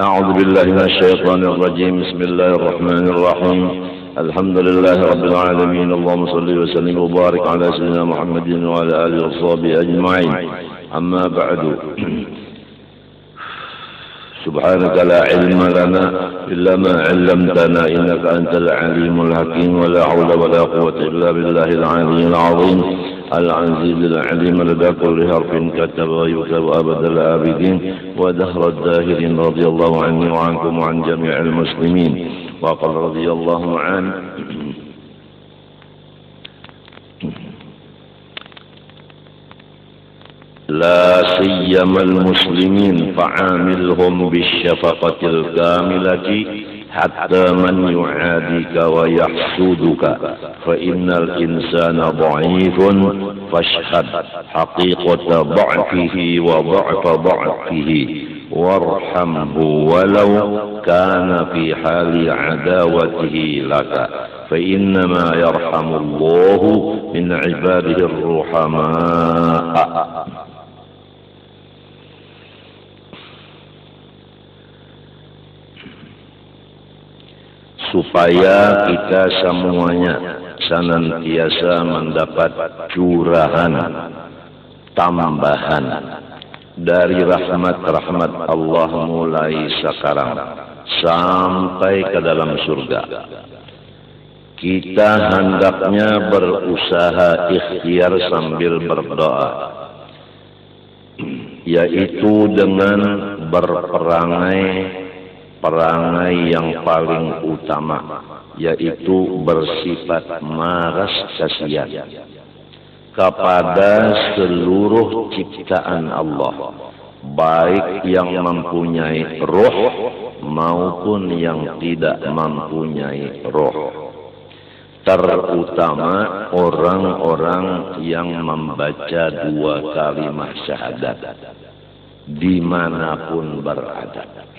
أعوذ بالله من الشيطان الرجيم. بسم الله الرحمن الرحيم. الحمد لله رب العالمين. اللهم صل وسلم وبارك على سيدنا محمد وعلى آله وصحبه أجمعين. أما بعد، سبحانك لا علم لنا إلا ما علمتنا إنك أنت العليم الحكيم. ولا حول ولا قوة إلا بالله العلي العظيم العزيز العليم لدى كل حرف كتب ويكتب أبد الآبدين ودهر الداهرين. رضي الله عني وعنكم وعن جميع المسلمين. وقال رضي الله عنه: لا سيما المسلمين فعاملهم بالشفقة الكاملة حتى من يعاديك ويحسدك، فإن الإنسان ضعيف فاشهد حقيقة ضعفه وضعف ضعفه وارحمه ولو كان في حال عداوته لك، فإنما يرحم الله من عباده الرحماء. Supaya kita semuanya senantiasa mendapat curahan tambahan dari rahmat-rahmat Allah mulai sekarang sampai ke dalam surga. Kita hendaknya berusaha ikhtiar sambil berdoa, yaitu dengan berperangai yang paling utama, yaitu bersifat maras kasihan kepada seluruh ciptaan Allah, baik yang mempunyai roh maupun yang tidak mempunyai roh, terutama orang-orang yang membaca dua kalimat syahadat dimanapun berada.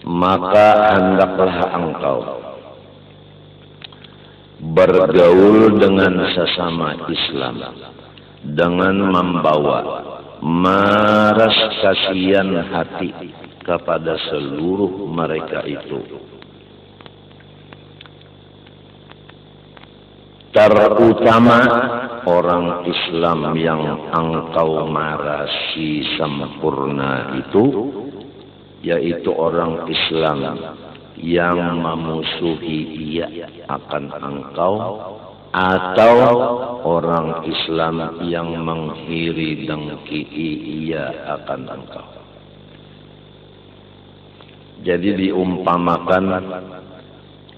Maka hendaklah engkau bergaul dengan sesama Islam dengan membawa maras kasihan hati kepada seluruh mereka itu, terutama orang Islam yang engkau marasi sempurna itu, yaitu orang Islam yang memusuhi ia akan engkau, atau orang Islam yang mengiri dengki ia akan engkau. Jadi diumpamakan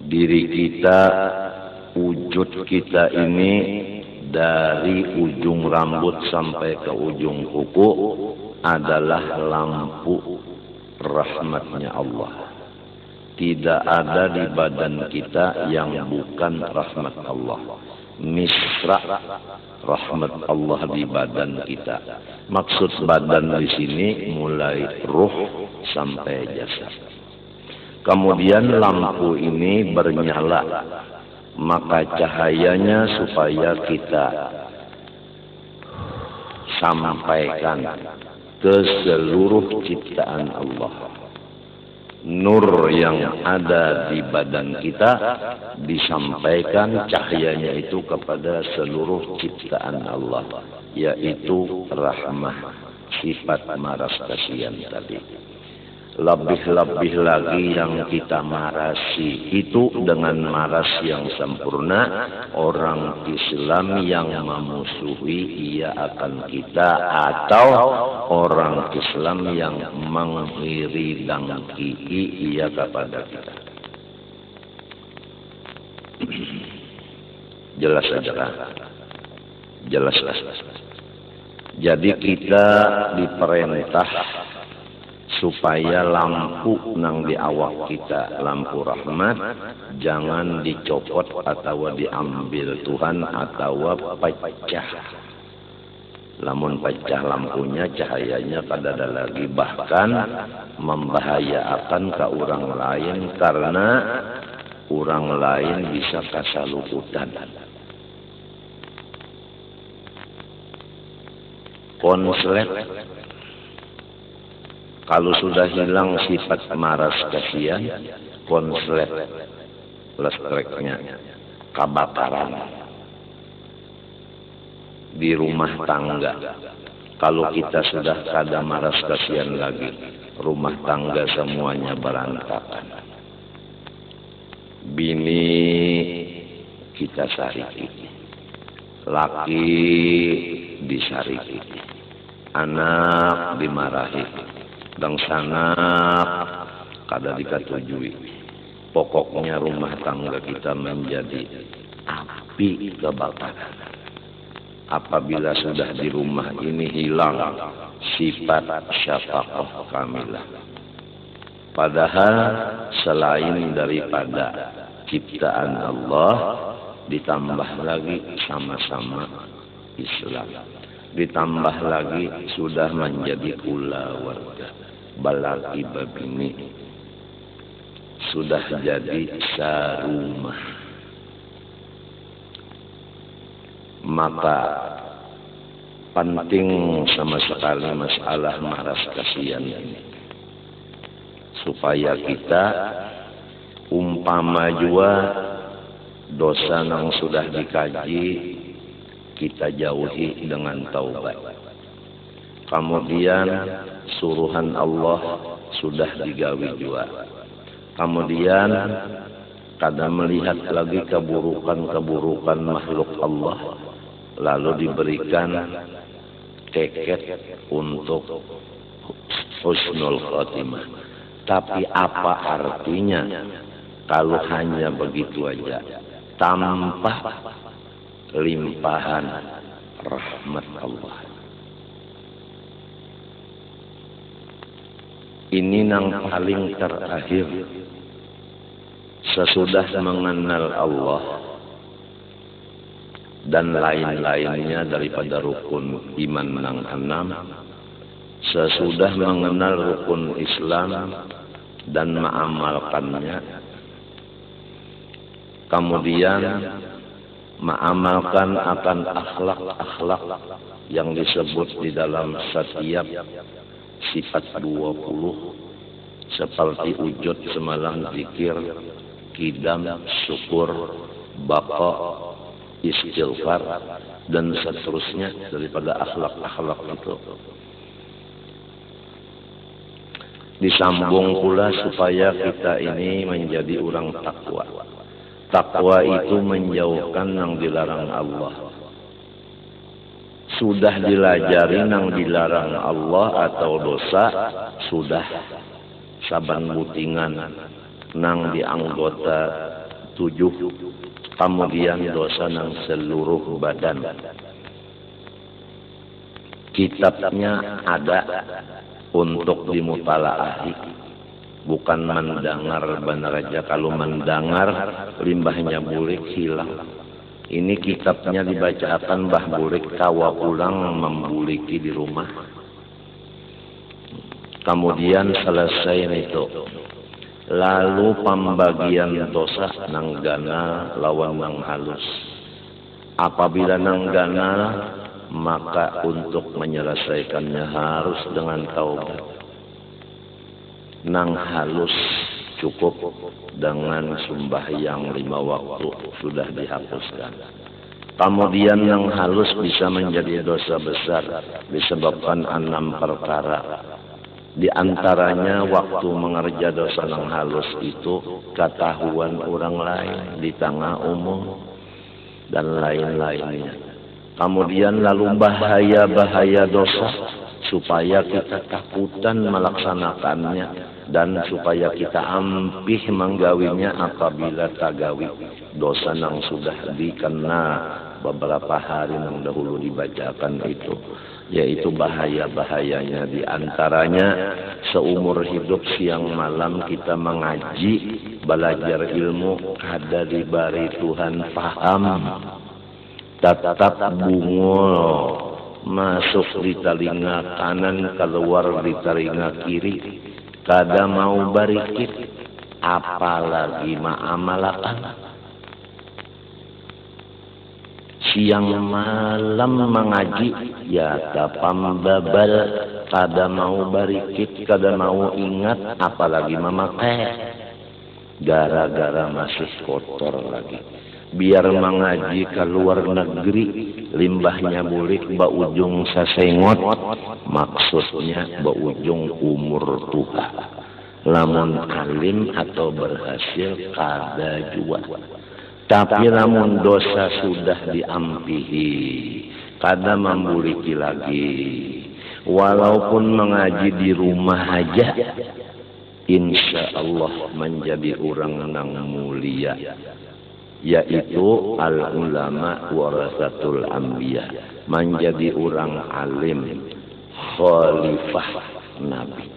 diri kita, wujud kita ini dari ujung rambut sampai ke ujung kuku adalah lampu rahmatnya Allah. Tidak ada di badan kita yang bukan rahmat Allah. Misra rahmat Allah di badan kita. Maksud badan di sini mulai ruh sampai jasad. Kemudian lampu ini bernyala, maka cahayanya supaya kita sampaikan ke seluruh ciptaan Allah. Nur yang ada di badan kita disampaikan cahayanya itu kepada seluruh ciptaan Allah, yaitu rahmah, sifat maras kasihan tadi. Lebih-lebih lagi yang kita marasi itu dengan maras yang sempurna, orang Islam yang memusuhi ia akan kita, atau orang Islam yang mengiri dengki ia kepada kita. Jelas saja kan? Jelas. Jadi kita diperintah supaya lampu nang di awak kita, lampu rahmat, jangan dicopot atau diambil Tuhan atau pecah. Lamun pecah lampunya, cahayanya pada ada lagi, bahkan membahayakan ke orang lain karena orang lain bisa kasaluputan. Konslet Kalau sudah hilang sifat maras kasihan, konslet listreknya kebakaran di rumah tangga. Kalau kita sudah kada maras kasihan lagi, rumah tangga semuanya berantakan. Bini kita sariki, laki disariki, anak dimarahi, dangsanak kada dikatujui. Pokoknya rumah tangga kita menjadi api kebakaran. Apabila sudah di rumah ini hilang sifat syafaqah kamilah. Padahal selain daripada ciptaan Allah, ditambah lagi sama-sama Islam. Ditambah lagi sudah menjadi kulawarga, balaki babini. Sudah jadi sarumah. Maka penting sama sekali masalah maras kasihan ini. Supaya kita umpama jua dosa yang sudah dikaji, kita jauhi dengan taubat. Kemudian suruhan Allah sudah digawi jua. Kemudian kada melihat lagi keburukan-keburukan makhluk Allah, lalu diberikan tiket untuk husnul khotimah. Tapi apa artinya kalau hanya begitu aja, tanpa limpahan rahmat Allah? Ini yang paling terakhir. Sesudah mengenal Allah dan lain-lainnya daripada rukun iman yang 6, sesudah mengenal rukun Islam dan mengamalkannya, kemudian mengamalkan akan akhlak-akhlak yang disebut di dalam setiap sifat 20 seperti wujud, semalang, zikir, kidam, syukur, baka, istighfar, dan seterusnya daripada akhlak-akhlak itu. Disambung pula supaya kita ini menjadi orang takwa. Takwa itu menjauhkan yang dilarang Allah. Sudah dilajari yang dilarang Allah atau dosa, sudah saban butingan nang di anggota 7, kemudian dosa nang seluruh badan. Kitabnya ada untuk dimutalaahi, bukan mendengar benar aja. Kalau mendengar limbahnya bulik hilang. Ini kitabnya dibacakan bah bulik tawa pulang membuliki di rumah. Kemudian selesai itu, lalu pembagian dosa nang gana lawan nang halus. Apabila nang gana, maka untuk menyelesaikannya harus dengan taubat. Nang halus cukup dengan sembahyang 5 waktu sudah dihapuskan. Kemudian yang halus bisa menjadi dosa besar disebabkan 6 perkara. Di antaranya waktu mengerja dosa yang halus itu ketahuan orang lain di tengah umum dan lain-lainnya. Kemudian lalu bahaya-bahaya dosa supaya kita takutan melaksanakannya dan supaya kita ampih menggawinya apabila tagawi dosa yang sudah dikena beberapa hari yang dahulu dibacakan itu, yaitu bahaya-bahayanya. Di antaranya seumur hidup siang malam kita mengaji, belajar ilmu, ada diberi Tuhan paham, tetap bungul masuk di telinga kanan, keluar di telinga kiri, kada mau barikit, apalagi ma'amalakan. siang malam mengaji, ya tapambabal, kada mau barikit, kada mau ingat, apalagi memakai, gara-gara masih kotor lagi. Biar mengaji ke luar negeri, limbahnya bulik baujung sasengot, maksudnya baujung umur tua. Lamun alim atau berhasil kada jua. Tapi lamun dosa sudah diampihi, kada membuliki lagi. Walaupun mengaji di rumah aja, insya Allah menjadi orang yang mulia, yaitu al ulama warasatul anbiya, menjadi orang alim, khalifah Nabi.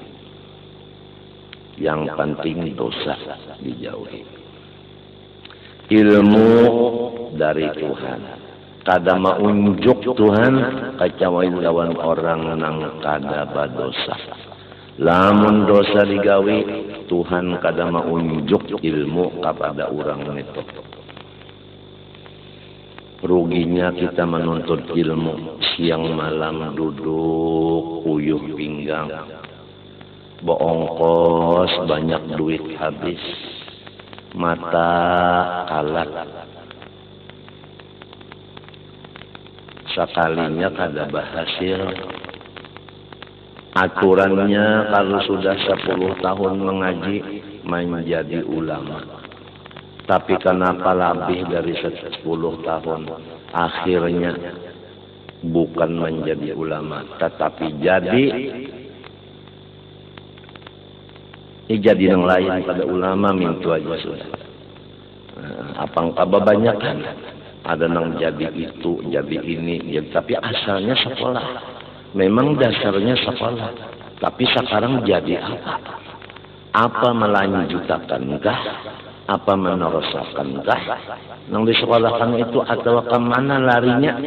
Yang penting dosa dijauhi. Ilmu dari Tuhan, kada maunjuk Tuhan kecuali lawan orang nang kada badosa. Lamun dosa digawi, Tuhan kada maunjuk ilmu kepada orang itu. Ruginya kita menuntut ilmu, siang malam duduk uyuh pinggang, boongkos banyak duit habis, mata kalat, sekalinya kada berhasil. Aturannya kalau sudah 10 tahun mengaji menjadi ulama, tapi kenapa lebih dari 10 tahun akhirnya bukan menjadi ulama, tetapi jadi yang lain pada ulama, mintu aja sudah. Apang kebanyakan ada nang jadi itu, jadi ini, jadi, tapi asalnya sekolah. Memang dasarnya sekolah, tapi sekarang jadi apa? Apa melanjutkankah? Apa menerusankah? Nang disekolahkan itu atau kemana larinya?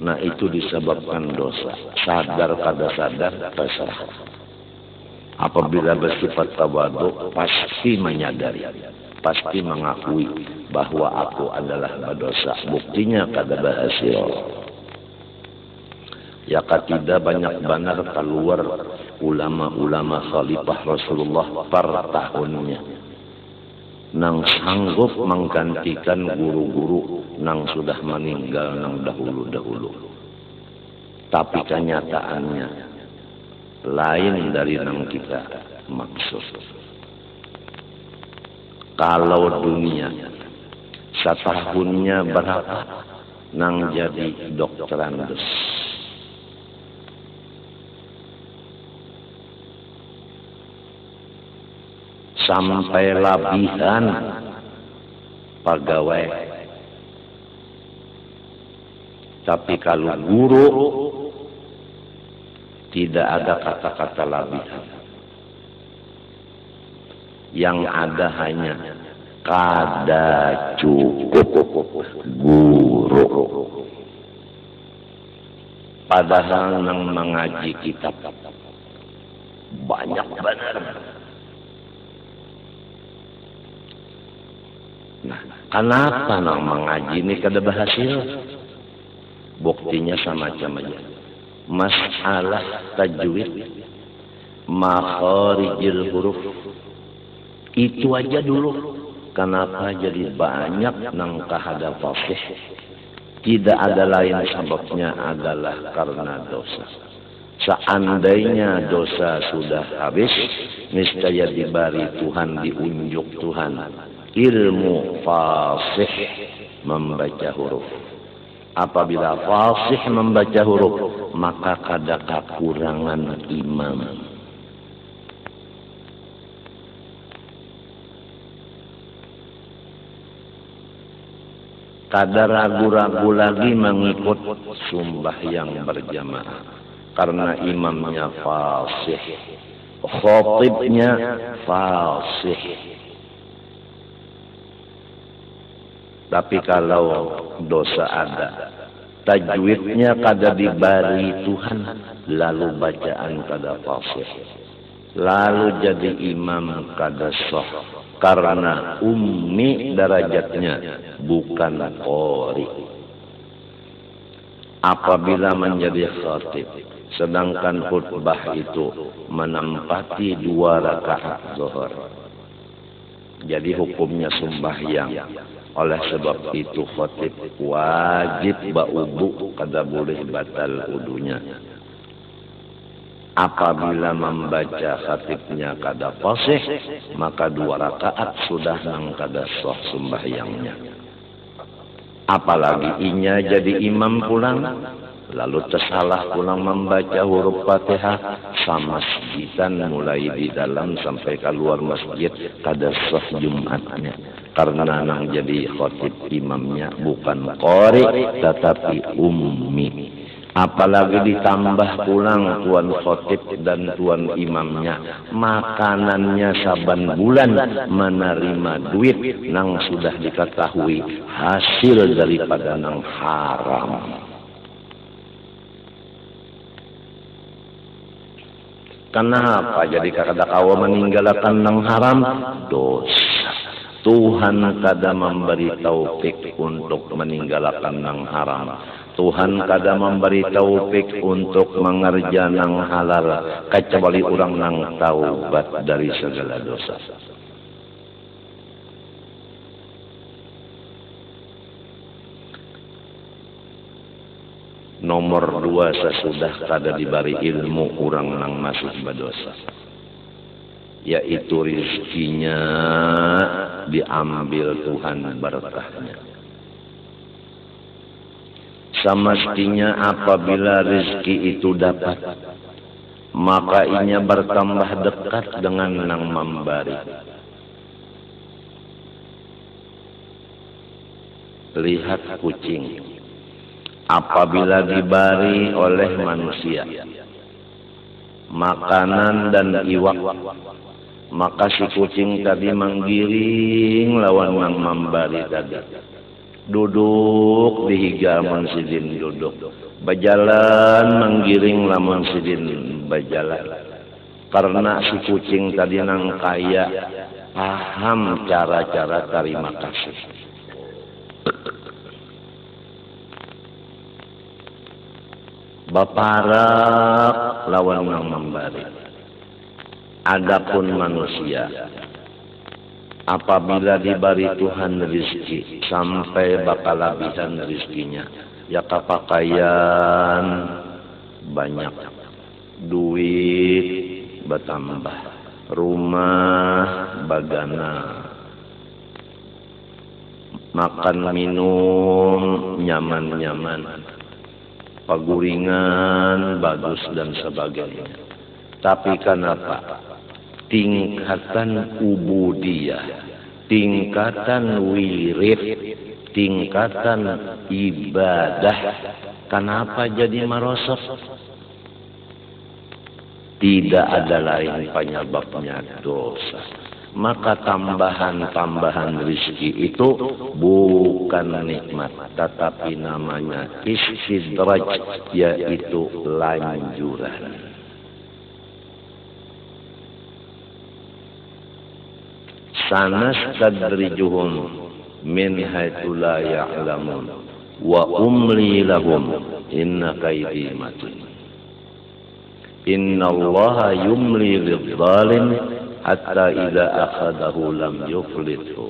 Nah itu disebabkan dosa. Sadar kada sadar terserah. Apabila bersifat tawadu, pasti menyadari, pasti mengakui bahwa aku adalah berdosa. Buktinya kada berhasil. Ya ketiga banyak benar keluar ulama-ulama khalifah Rasulullah per tahunnya, nang sanggup menggantikan guru-guru nang sudah meninggal nang dahulu-dahulu. Tapi kenyataannya lain dari nang kita maksud. Kalau dunia setahunnya berapa nang jadi dokterandes, sampai labihan pegawai. Tapi kalau guru tidak ada kata-kata labihan. Yang ada hanya kada cukup guru. Padahal nang mengaji kitab banyak benar. Nah, kenapa nang mengaji ini kada berhasil? Buktinya semacam aja. Masalah tajwid, makharijil huruf, itu aja dulu. Kenapa jadi banyak nang kahada fasih? Tidak ada lain sebabnya adalah karena dosa. Seandainya dosa sudah habis, niscaya diberi Tuhan, diunjuk Tuhan ilmu fasih membaca huruf. Apabila fasih membaca huruf, maka kada kekurangan imam. Kada ragu-ragu lagi mengikut sembahyang berjamaah karena imamnya fasih, khatibnya fasih. Tapi kalau dosa ada, tajwidnya kada dibari Tuhan, lalu bacaan kada fasih, lalu jadi imam kada sah karena ummi derajatnya bukan qori. apabila menjadi khatib, sedangkan khutbah itu menempati 2 rakaat zuhur. Jadi hukumnya sembahyang. Oleh sebab itu khatib wajib ba'udu, kada boleh batal udunya. Apabila membaca khatibnya kada fasih, maka 2 rakaat sudah nang kada sah sembahyangnya. Apalagi inya jadi imam pulang, lalu tersalah pulang membaca huruf Fatihah, sama sejitan mulai di dalam sampai keluar masjid kada sah Jumatnya. Karena nang jadi khatib imamnya bukan qari tetapi ummi. Apalagi ditambah pulang tuan khatib dan tuan imamnya makanannya saban bulan menerima duit nang sudah diketahui hasil daripada nang haram. Kenapa jadi kada kawa meninggalkan nang haram? Dosa. Tuhan kada memberi taufik untuk meninggalkan nang haram. Tuhan kada memberi taufik untuk mengerja nang halal kecuali orang nang taubat dari segala dosa. Nomor 2, sesudah kada diberi ilmu orang nang masih berdosa, yaitu rizkinya diambil Tuhan berkahnya. Semestinya apabila rezeki itu dapat, maka inya bertambah dekat dengan nang memberi. Lihat kucing, apabila diberi oleh manusia makanan dan iwak, maka si kucing tadi menggiring lawan nang memberi tadi. Duduk di higaman sidin duduk, berjalan menggiring lamun sidin berjalan. Karena si kucing tadi nang kaya paham cara-cara terima kasih. Baparak lawan nang memberi. Adapun manusia, apabila diberi Tuhan rezeki sampai bakal habisan rezekinya, ya kapakaian banyak, duit bertambah, rumah bagana, makan minum nyaman-nyaman, paguringan bagus dan sebagainya. Tapi kenapa? Tingkatan ubudiyah, tingkatan wirid, tingkatan ibadah, kenapa jadi merosot? Tidak ada lain penyebabnya dosa. Maka tambahan-tambahan rezeki itu bukan nikmat, tetapi namanya istidraj, yaitu lanjuran. Sanastadrijuhum min haitsu la ya'lamun wa umli lahum inna kaidi matin. Innallaha yumli lidzalim hatta idza akhadahu lam yuflithu.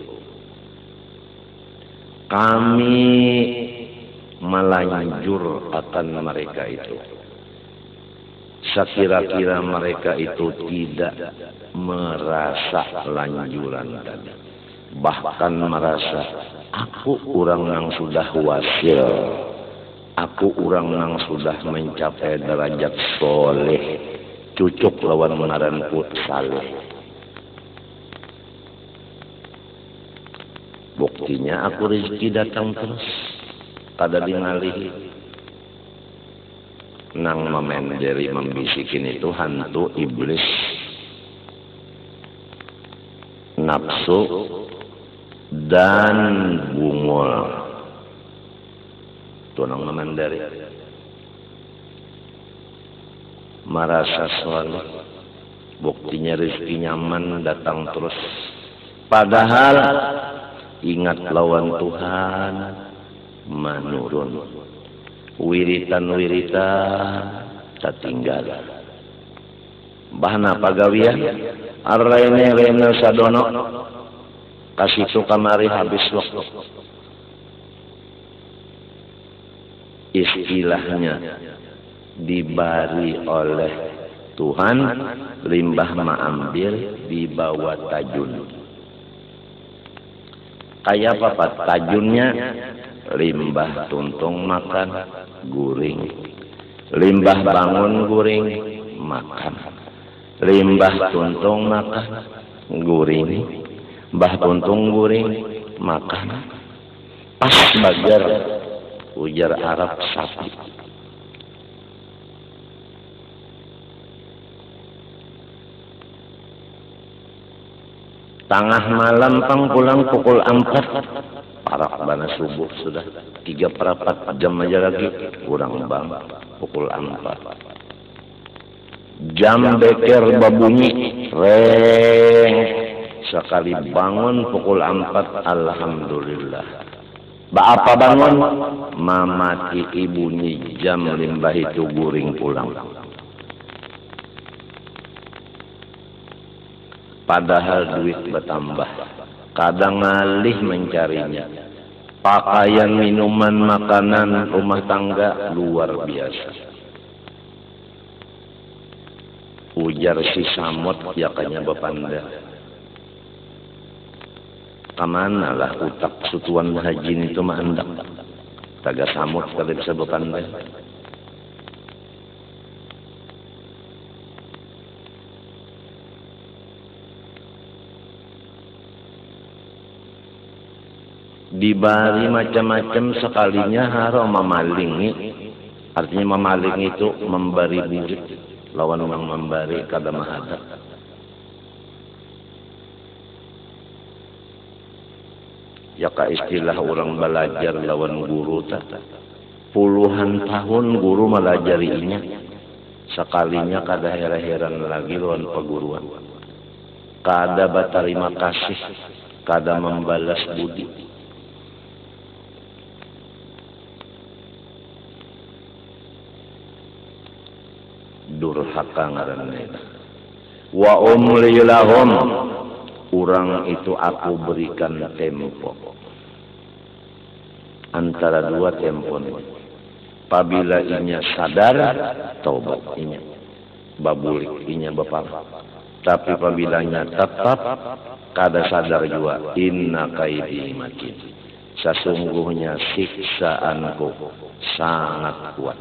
Kami melanjur akan mereka itu sekira-kira mereka itu tidak merasa lanjuran tadi, bahkan merasa aku orang yang sudah wasil, aku orang yang sudah mencapai derajat soleh, cucuk lawan ngaranku saleh. Buktinya aku rezeki datang terus, kada dingalih. Nang memenderi membisikin itu hantu iblis, nafsu dan bungul. Itu nang memenderi. Merasa soleh, buktinya rezeki nyaman datang terus. Padahal ingat lawan Tuhan menurun. wiritan-wiritan tertinggal. Bahna pagawian arrene sadono kasitu kamari habis waktu. Istilahnya dibari oleh Tuhan, limbah ma'ambil dibawa tajun. Kayak apa tajunnya? Limbah tuntung makan, guring. Limbah bangun guring, makan. Limbah tuntung makan, guring. Mbah tuntung guring, makan. Pas bagar, ujar Arab sapi. Tengah malam pang pulang pukul 4. Parak bana subuh sudah 3/4 jam aja lagi. Kurang bang pukul 4. Jam beker babunyi. Reng. Sekali bangun pukul 4. Alhamdulillah. Apa bangun? Mamati ibunyi jam limbah itu guring pulang. Padahal duit bertambah. Kadang ngalih mencarinya. Pakaian, minuman, makanan, rumah tangga luar biasa. Ujar si Samot yakanya bapanda. Kamana lah utak sutuan haji itu mah hendak. Taga Samot kalau bisa bapanda. Dibari macam-macam sekalinya haram memalingi. Artinya memaling itu memberi murid. Lawan orang memberi kada mahadap. Ya ka istilah orang belajar lawan guru tak. Puluhan tahun guru melajarinya. Sekalinya kada heran-heran lagi lawan peguruan. Kada berterima kasih. Kada membalas budi. Durhaka ngaranna. Wa umli lahum, urang itu aku berikan tempo antara dua tempo ini. Apabila inya sadar, taubat inya, babulik inya bapak. Tapi apabila tetap kada sadar juga, inna kaidi makin, sesungguhnya siksaanku sangat kuat.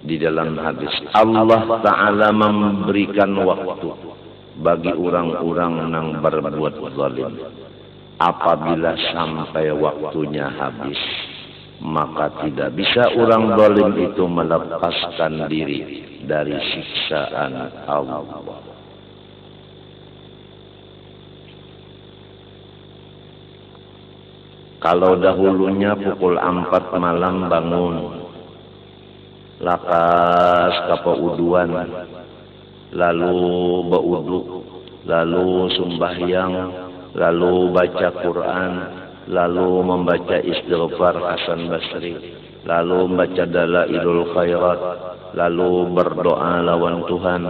Di dalam hadis Allah Ta'ala memberikan waktu bagi orang-orang yang berbuat zalim. Apabila sampai waktunya habis, maka tidak bisa orang zalim itu melepaskan diri dari siksaan Allah. Kalau dahulunya pukul 4 malam bangun, lakas kapauduan, lalu baudu, lalu sembahyang, lalu baca Quran, lalu membaca istighfar Hasan Basri, lalu membaca Dalailul Khairat, lalu berdoa lawan Tuhan,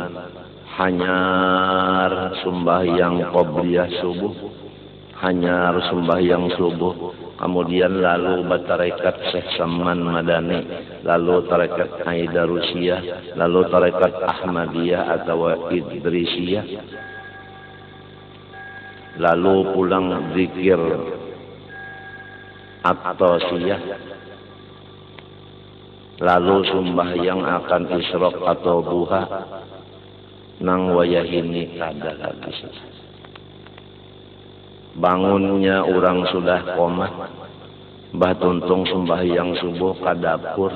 hanyar sembahyang qobliyah subuh, hanyar sembahyang subuh. Kemudian lalu tarekat Syekh Saman Madani, lalu tarekat Aidarusiyah, lalu tarekat Ahmadiyah atau Idrisiyah, lalu pulang zikir At-Tasiyah, lalu sembahyang akan Isyraq atau Duha, nang wayahini kada habis. Bangunnya orang sudah koma. Mbah Tuntung sembahyang subuh ke dapur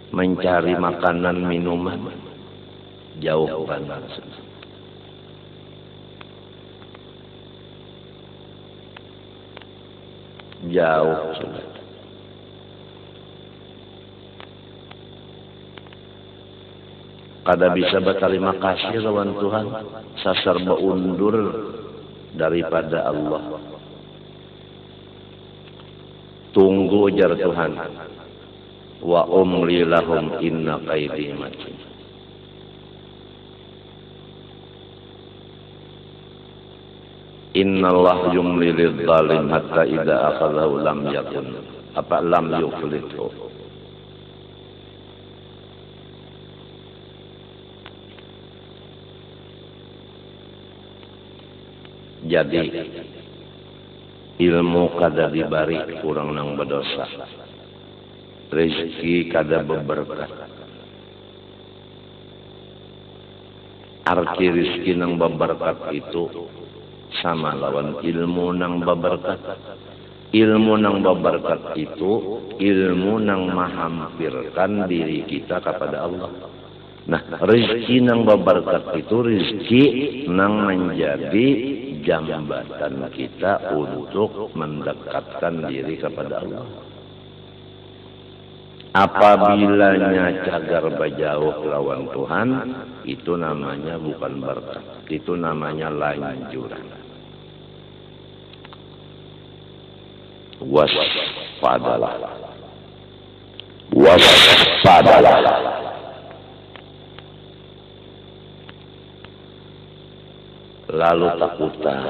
mencari makanan minuman. Jauh banget. Jauh sudah. Kada bisa berterima kasih lawan Tuhan. Sasar beundur daripada Allah. Tunggu ujar Tuhan. Wa umli lahum inna kaidi matin. Innallah yumli lidzalim hatta idza akhadhahu lam yakun lam yuflithu. Jadi ilmu kada dibari kurang nang berdosa, rezeki kada berberkah. Arti rezeki nang berberkat itu sama lawan ilmu nang berberkat. Ilmu nang berberkat itu ilmu nang menghampirkan diri kita kepada Allah. Nah, rezeki nang berberkat itu rezeki nang menjadi jambatan kita untuk mendekatkan diri kepada Allah. Apabila cagar bajauh lawan Tuhan, itu namanya bukan berkat, itu namanya lanjuran. Waspadalah, waspadalah. Lalu takutan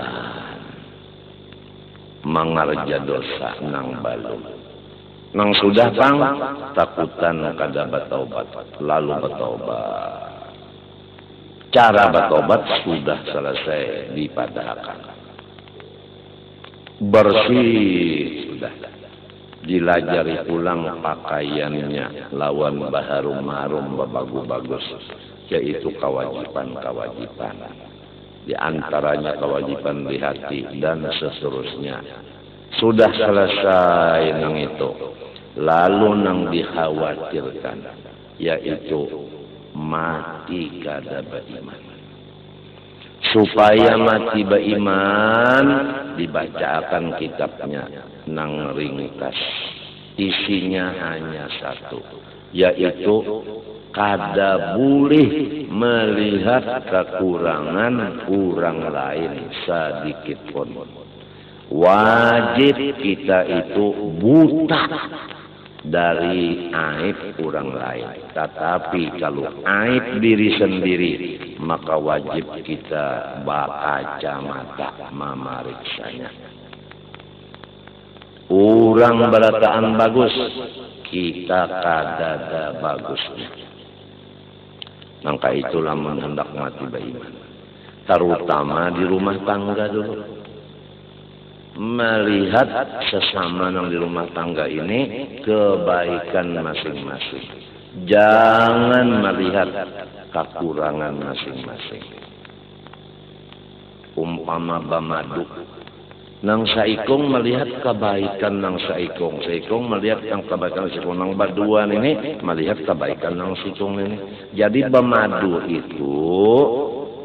mangarja dosa nang balum. Nang sudah pang takutan kada bertobat, lalu bertobat. Cara bertobat sudah selesai dipadahkan. Bersih sudah. Dilajari pulang pakaiannya lawan baharum-harum bagus-bagus, yaitu kewajiban-kewajiban. Di antaranya kewajiban di hati dan seterusnya. Sudah selesai nang itu. Lalu nang dikhawatirkan, yaitu mati kada beriman. Supaya mati beriman, dibacakan kitabnya nang ringkas. Isinya hanya satu, yaitu kada boleh melihat kekurangan orang lain sedikit pun. Wajib kita itu buta dari aib orang lain. Tetapi kalau aib diri sendiri, maka wajib kita baca mata memeriksanya. Orang berataan bagus, kita kada bagusnya. Maka itulah hendak mati beriman. Terutama di rumah tangga dulu. Melihat sesama yang di rumah tangga ini kebaikan masing-masing. Jangan melihat kekurangan masing-masing. Umpama bamaduk, nang saikong melihat kebaikan nang saikong, saikong melihat yang kebaikan saikong, nang baduan ini melihat kebaikan nang saikong ini. Jadi bamadu itu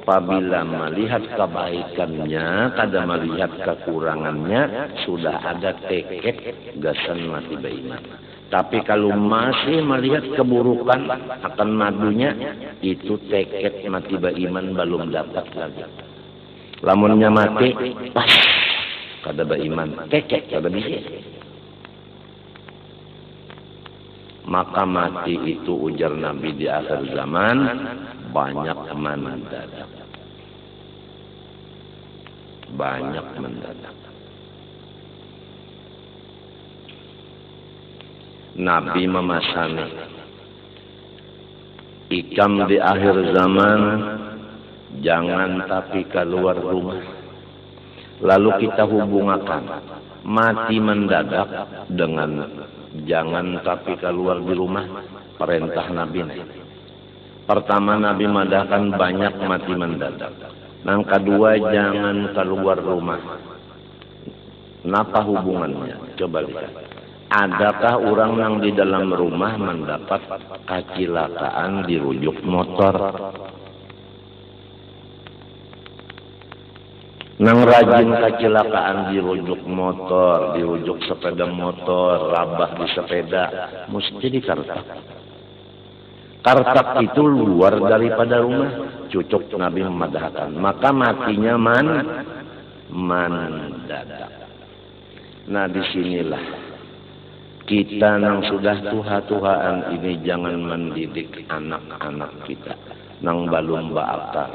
apabila melihat kebaikannya, kada melihat kekurangannya, sudah ada tekad gasan mati beriman. Tapi kalau masih melihat keburukan akan madunya, itu tekad mati beriman belum dapat lagi. Lamunnya mati, pas kada beriman, tekad kada bisa. Maka mati itu ujar Nabi di akhir zaman banyak mendadak. Banyak mendadak. Nabi memasani ikam di akhir zaman jangan tapi keluar rumah. Lalu kita hubungkan mati mendadak dengan jangan tapi keluar di rumah. Perintah Nabi. Pertama Nabi madahkan banyak mati mendadak. Yang kedua jangan keluar rumah. Napa hubungannya? Coba lihat. Adakah orang yang di dalam rumah mendapat kecelakaan dirujuk motor? Nang rajin kecelakaan dirujuk motor, dirujuk sepeda motor, rabah di sepeda, mesti dikartak. Kartak itu luar daripada rumah, cucuk Nabi memadahkan. Maka matinya mendadak. Nah disinilah Kita nang sudah tuha-tuhaan ini jangan mendidik anak-anak kita nang balum baakal.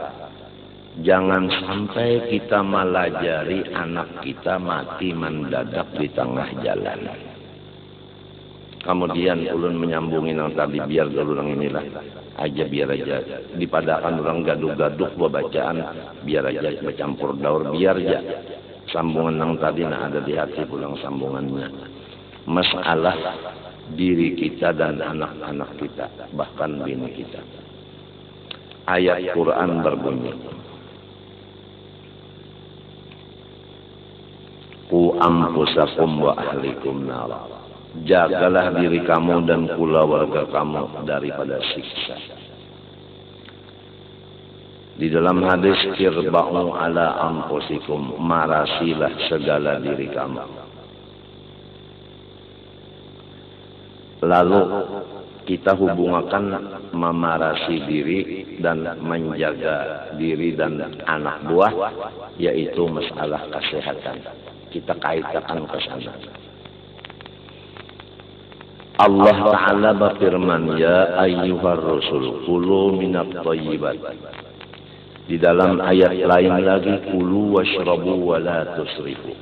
Jangan sampai kita malajari anak kita mati mendadak di tengah jalan. Kemudian ulun menyambungin yang tadi, biar dulu yang inilah aja, biar aja dipadakan orang gaduh-gaduh bacaan, biar aja bercampur daur, biar aja sambungan yang tadi nah ada di hati pulang sambungannya. Masalah diri kita dan anak-anak kita, bahkan bini kita. Ayat Quran berbunyi, Qu anfusakum wa ahlikum nar. Jagalah diri kamu dan keluarga kamu daripada siksa. Di dalam hadis, irba'u ala anfusikum, marasilah segala diri kamu. Lalu kita hubungkan memarasi diri dan menjaga diri dan anak buah, yaitu masalah kesehatan. Kita kaitkan ke sana. Allah Ta'ala berfirman, ya ayyuhar rasul kulu minat thayyibat. Di dalam ayat lain lagi, kulu washrabu wa la tusrifu.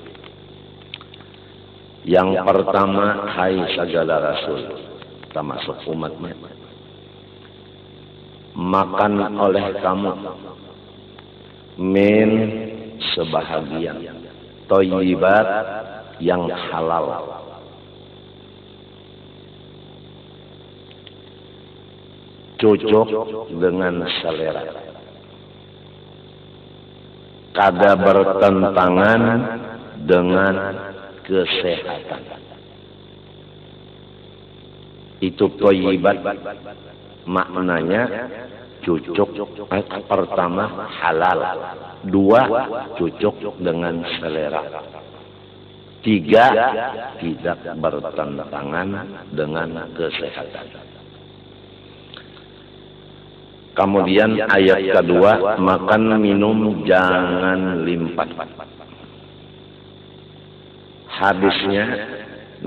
Yang pertama, hai segala rasul, termasuk umatnya, makan oleh kamu min sebahagian thayyibat yang halal. Cocok dengan selera, kada bertentangan dengan kesehatan. Itu thayyibat, maknanya cocok. Pertama halal, dua cocok dengan selera, tiga tidak bertentangan dengan kesehatan. Kemudian ayat kedua, makan minum jangan limpah. Hadisnya,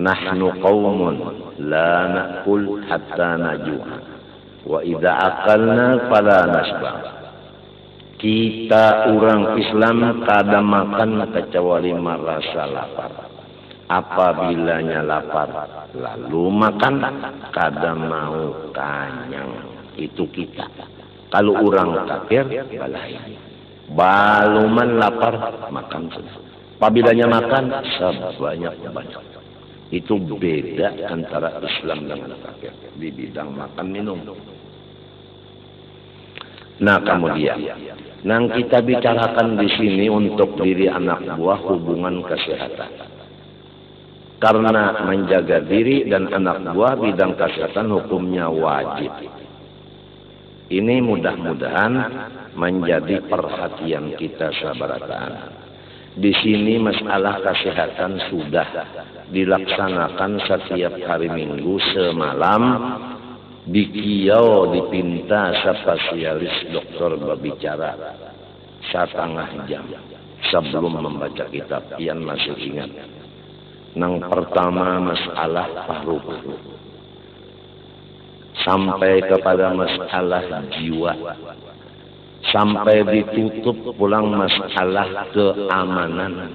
nahnu qaumun la na'kul hatta naju'a wa idza akalna fala nasba. Kita orang Islam kada makan kecuali merasa lapar. Apabila lapar lalu makan, kada mau kanyang. Itu kita. Kalau orang kafir, balai. Baluman lapar, makan sudah. Apabila makan, sebanyak-banyak. Itu beda antara Islam dengan kafir di bidang makan minum. Nah kemudian, yang kita bicarakan di sini untuk diri anak buah hubungan kesehatan. Karena menjaga diri dan anak buah bidang kesehatan hukumnya wajib. Ini mudah-mudahan menjadi perhatian kita sabarataan. Di sini masalah kesehatan sudah dilaksanakan setiap hari Minggu semalam. Di Kiau dipinta spesialis dokter berbicara 1,5 jam sebelum membaca kitab. Ian masih ingat. Yang pertama masalah paru-paru. Sampai kepada masalah jiwa, sampai ditutup pulang masalah keamanan.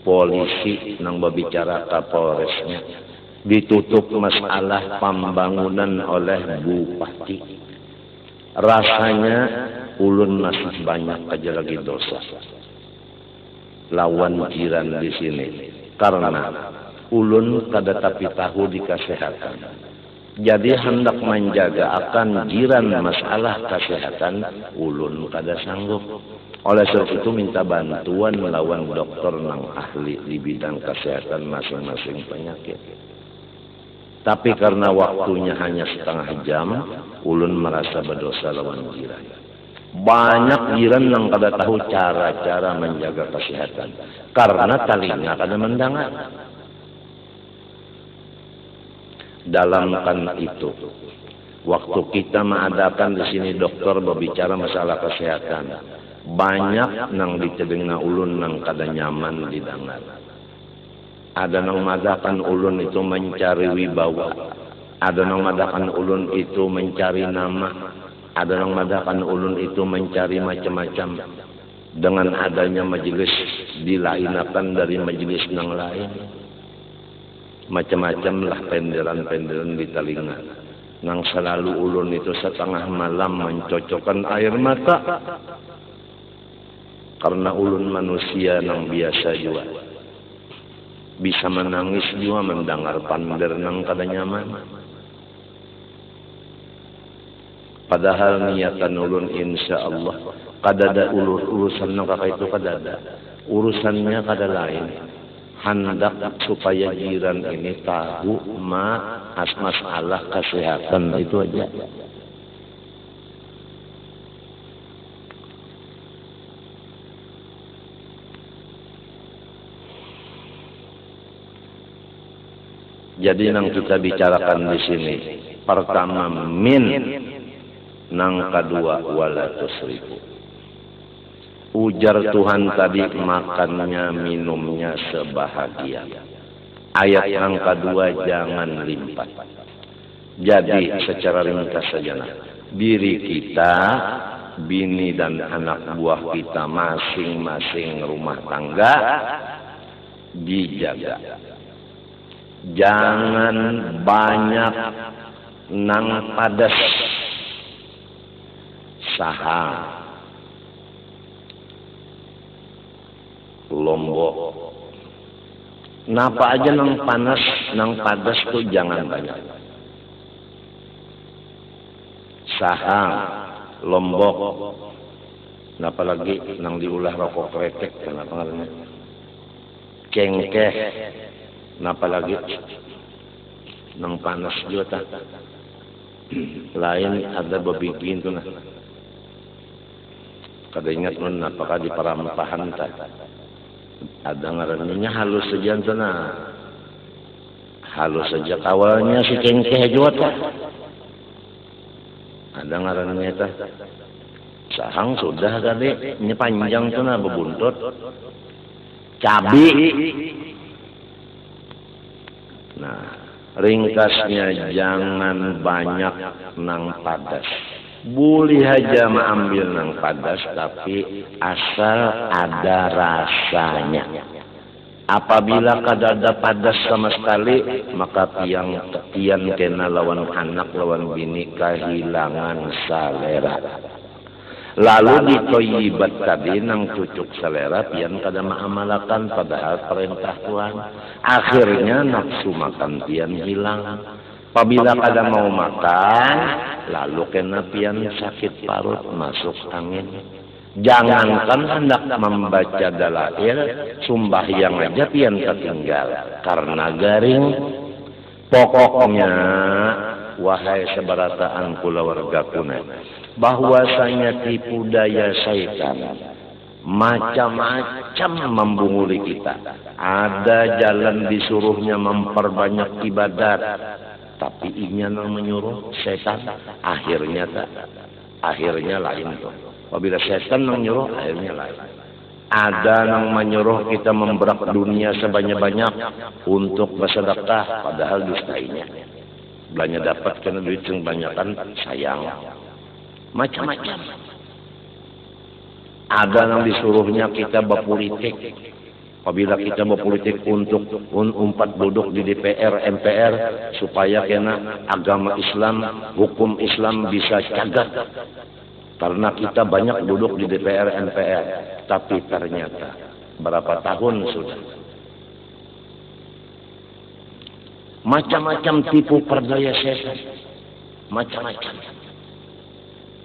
Polisi nang berbicara Kapolresnya, ditutup masalah pembangunan oleh Bupati. Rasanya ulun masih banyak aja lagi dosa lawan jiran di sini, karena ulun kada tapi tahu di kesehatan. Jadi hendak menjaga akan jiran masalah kesehatan, ulun kada sanggup. Oleh sebab itu minta bantuan melawan dokter nang ahli di bidang kesehatan masing-masing penyakit. Tapi karena waktunya hanya 1/2 jam, ulun merasa berdosa lawan jiran. Banyak jiran yang kada tahu cara-cara menjaga kesehatan karena talinya kada mendengar. Dalam kan itu, waktu kita mengadakan di sini dokter berbicara masalah kesehatan, banyak nang di telinga ulun nang kada nyaman didengar. Ada nang madakan ulun itu mencari wibawa. Ada nang madakan ulun itu mencari nama. Ada nang madakan ulun itu mencari macam-macam. Dengan adanya majelis dilainakan dari majelis nang lain. Macam-macam lah penderan-penderan di telinga. Nang selalu ulun itu setengah malam mencocokkan air mata. Karena ulun manusia nang biasa juga. Bisa menangis juga mendengar pander nang kada nyaman. Padahal niatan ulun insya Allah kada ada urusan nang kakak itu kada ada. Urusannya kada lain. Hendak supaya jiran ini tahu masalah kesehatan itu aja. Jadi nang kita bicarakan di sini, pertama min, nang kedua wala tusrifu. Ujar Tuhan tadi makannya minumnya sebahagia. Ayat yang kedua jangan limpah. Jadi secara ringkas saja diri kita, bini dan anak buah kita masing-masing rumah tangga dijaga. Jangan banyak nang padas sahang, lombok, napa aja nang panas, nang padas tuh jangan banyak. Sahang, lombok, napa lagi nang diulah rokok kretek, kenapa ngarannya? Cengkeh. Napa lagi nang panas juga tak lain ada bebikin tuh nah kada ingat nun apakah di parampahan tak ada ngarannya halus saja tuh nah halus saja kawalnya si cengkeh juga tak ada ngarannya tak sahang sudah tadi ini panjang tuh nah bebuntut cabai. Nah, ringkasnya jangan banyak nang padas. Boleh aja mengambil nang padas, tapi asal ada rasanya. Apabila kada ada padas sama sekali, maka tiang kena lawan anak, lawan bini kehilangan selera. Lalu ditoyibat tadi nang cucuk selera pian kada maamalakan padahal perintah Tuhan. Akhirnya nafsu makan pian hilang. Apabila kada mau makan, lalu kena pian sakit parut masuk angin. Jangankan hendak membaca dalail, sumbahyang aja pian ketinggal karena garing. Pokoknya wahai sebarataan kula warga kuna, bahwasanya tipu daya syaitan macam-macam membunguli kita. Ada jalan disuruhnya memperbanyak ibadat, tapi inya nang menyuruh setan, akhirnya lain tuh. Apabila setan nang nyuruh, akhirnya lain. Ada nang menyuruh kita memberak dunia sebanyak-banyak untuk bersedekah, padahal dustainya. Belanja dapat kena duit yang banyakan sayang. Macam-macam. Ada yang disuruhnya kita berpolitik. Apabila kita berpolitik untuk umpat duduk di DPR, MPR, supaya kena agama Islam, hukum Islam bisa cagat. Karena kita banyak duduk di DPR, MPR. Tapi ternyata berapa tahun sudah. Macam-macam tipu perdaya setan. Macam-macam.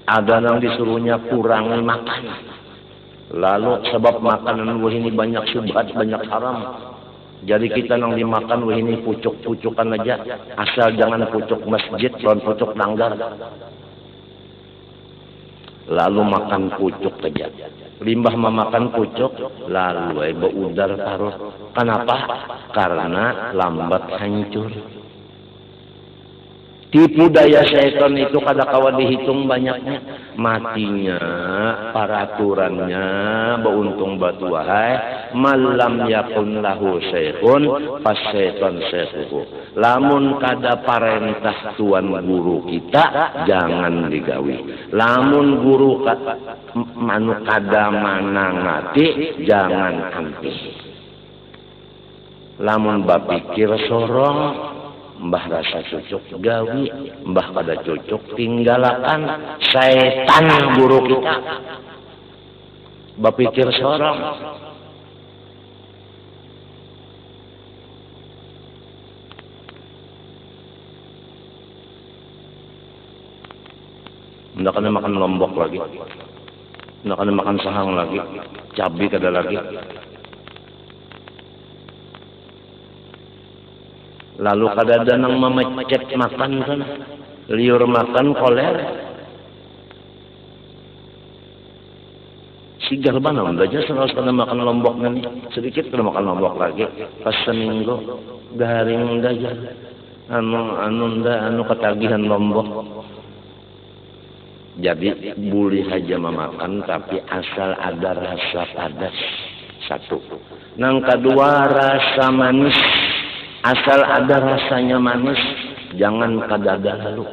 Ada yang disuruhnya kurangi makan. Lalu sebab makanan wah ini banyak syubhat, banyak haram. Jadi kita nang dimakan wah ini pucuk-pucukan aja. Asal jangan pucuk masjid, lawan pucuk langgar. Lalu makan pucuk aja. Limbah memakan pucuk, lalu beudar parut. Kenapa? Karena lambat hancur. Tipu daya setan itu kada kawan dihitung banyaknya. Matinya, peraturannya, beuntung batu wahai. malam yakun lahu syekhun fasyaiton syekhuhu. Lamun kada parentah tuan guru kita jangan digawi. Lamun guru manu kada manangati jangan anti. Lamun bapikir sorong mbah rasa cocok gawi, mbah pada cocok tinggalkan setan guru kita. Bapikir sorong. Nggak kena makan lombok lagi, nggak kena makan sahang lagi, cabai kada lagi. Lalu kada ada nang memecet makan kan, liur makan koler. Sigar bana aja selalu kena makan lombok nih, sedikit kena makan lombok lagi. Pas seminggu garing aja, anu ketagihan lombok. Jadi boleh aja memakan tapi asal ada rasa padas. Satu. Nang kedua rasa manis. Asal ada rasanya manis, jangan kadada lalu.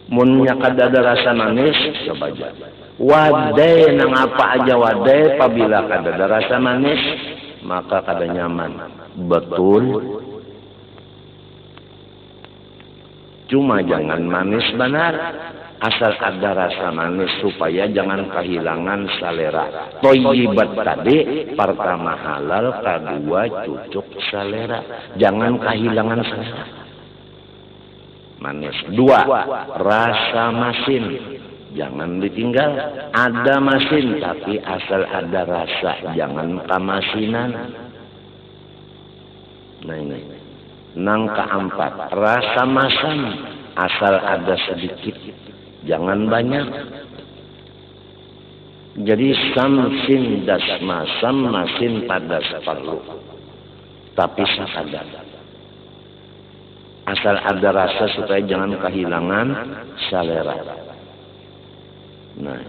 Munnya kadada rasa manis, coba aja. Wadai nang apa aja wadai, apabila kadada rasa manis, maka kada nyaman. Betul. Cuma jangan manis benar. Asal ada rasa manis supaya jangan kehilangan selera. Toyibat tadi pertama halal, kedua cocok selera. Jangan kehilangan selera. Manis. Dua, rasa masin. Jangan ditinggal. Ada masin tapi asal ada rasa. Jangan kamasinan. Nah ini. Nang keempat, rasa masam. Asal ada sedikit. Jangan banyak. Jadi samsin das masam masin padas perlu. Tapi sakadar. Asal ada rasa supaya jangan kehilangan selera. Nah,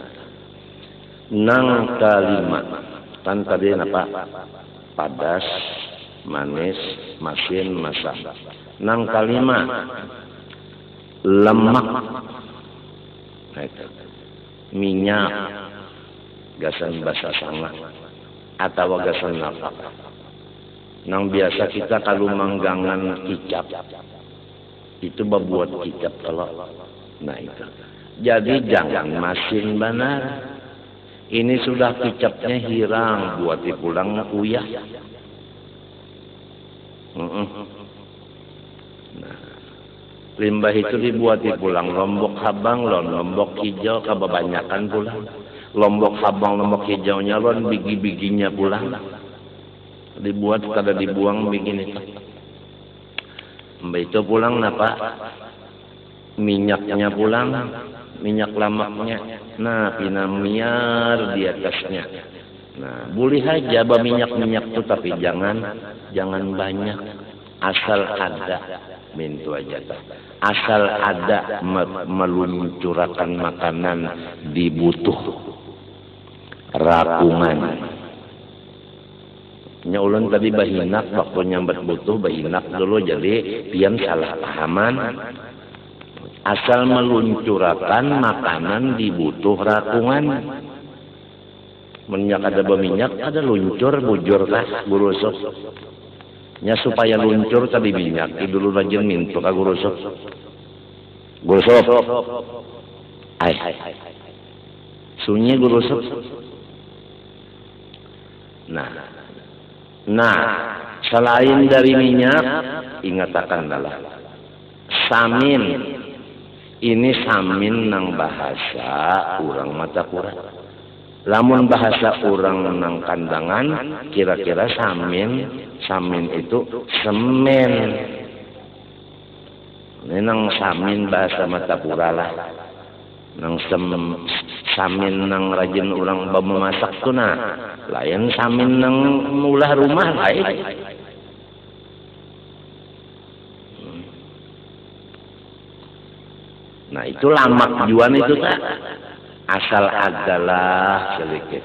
nang kelima. Kan tadi apa? Padas, manis, masin, masam. Nang kelima. Lemak. Minyak gasan basa sangat atau gasan apa nang biasa kita kalau manggangan kicap itu membuat kicap telur. Nah itu jadi jangan masin benar. Ini sudah kicapnya hilang buat pulang uyah. Nah limbah itu dibuat pulang lombok habang lon lombok hijau kebanyakan pulang lombok habang lombok hijaunya lon biji-bijinya pulang dibuat kada dibuang begini mbak itu pulang napa minyaknya pulang minyak lemaknya nah pinamiar di atasnya nah boleh aja minyak itu tapi jangan banyak asal ada mintu aja asal ada meluncurkan makanan dibutuh rakungan nya ulun tadi bahinak waktu nyambat butuh bahinak dulu jadi pian salah pahaman asal meluncurkan makanan dibutuh rakungan minyak ada berminyak ada luncur bujur lah gurusuk nya supaya luncur tadi minyak dulu rajin mintu ka gurusuk ay sunyi gurusuk nah selain dari minyak ingat akan adalah samin ini samin nang bahasa urang Matapura lamun bahasa urang nang kandangan kira-kira samin itu semen. Ini nang samin bahasa Matapura lah. Nang samin nang rajin orang memasak tuh nah. Lain samin nang mulah rumah lain. Nah itu lamak juan itu tak. Asal adalah sedikit.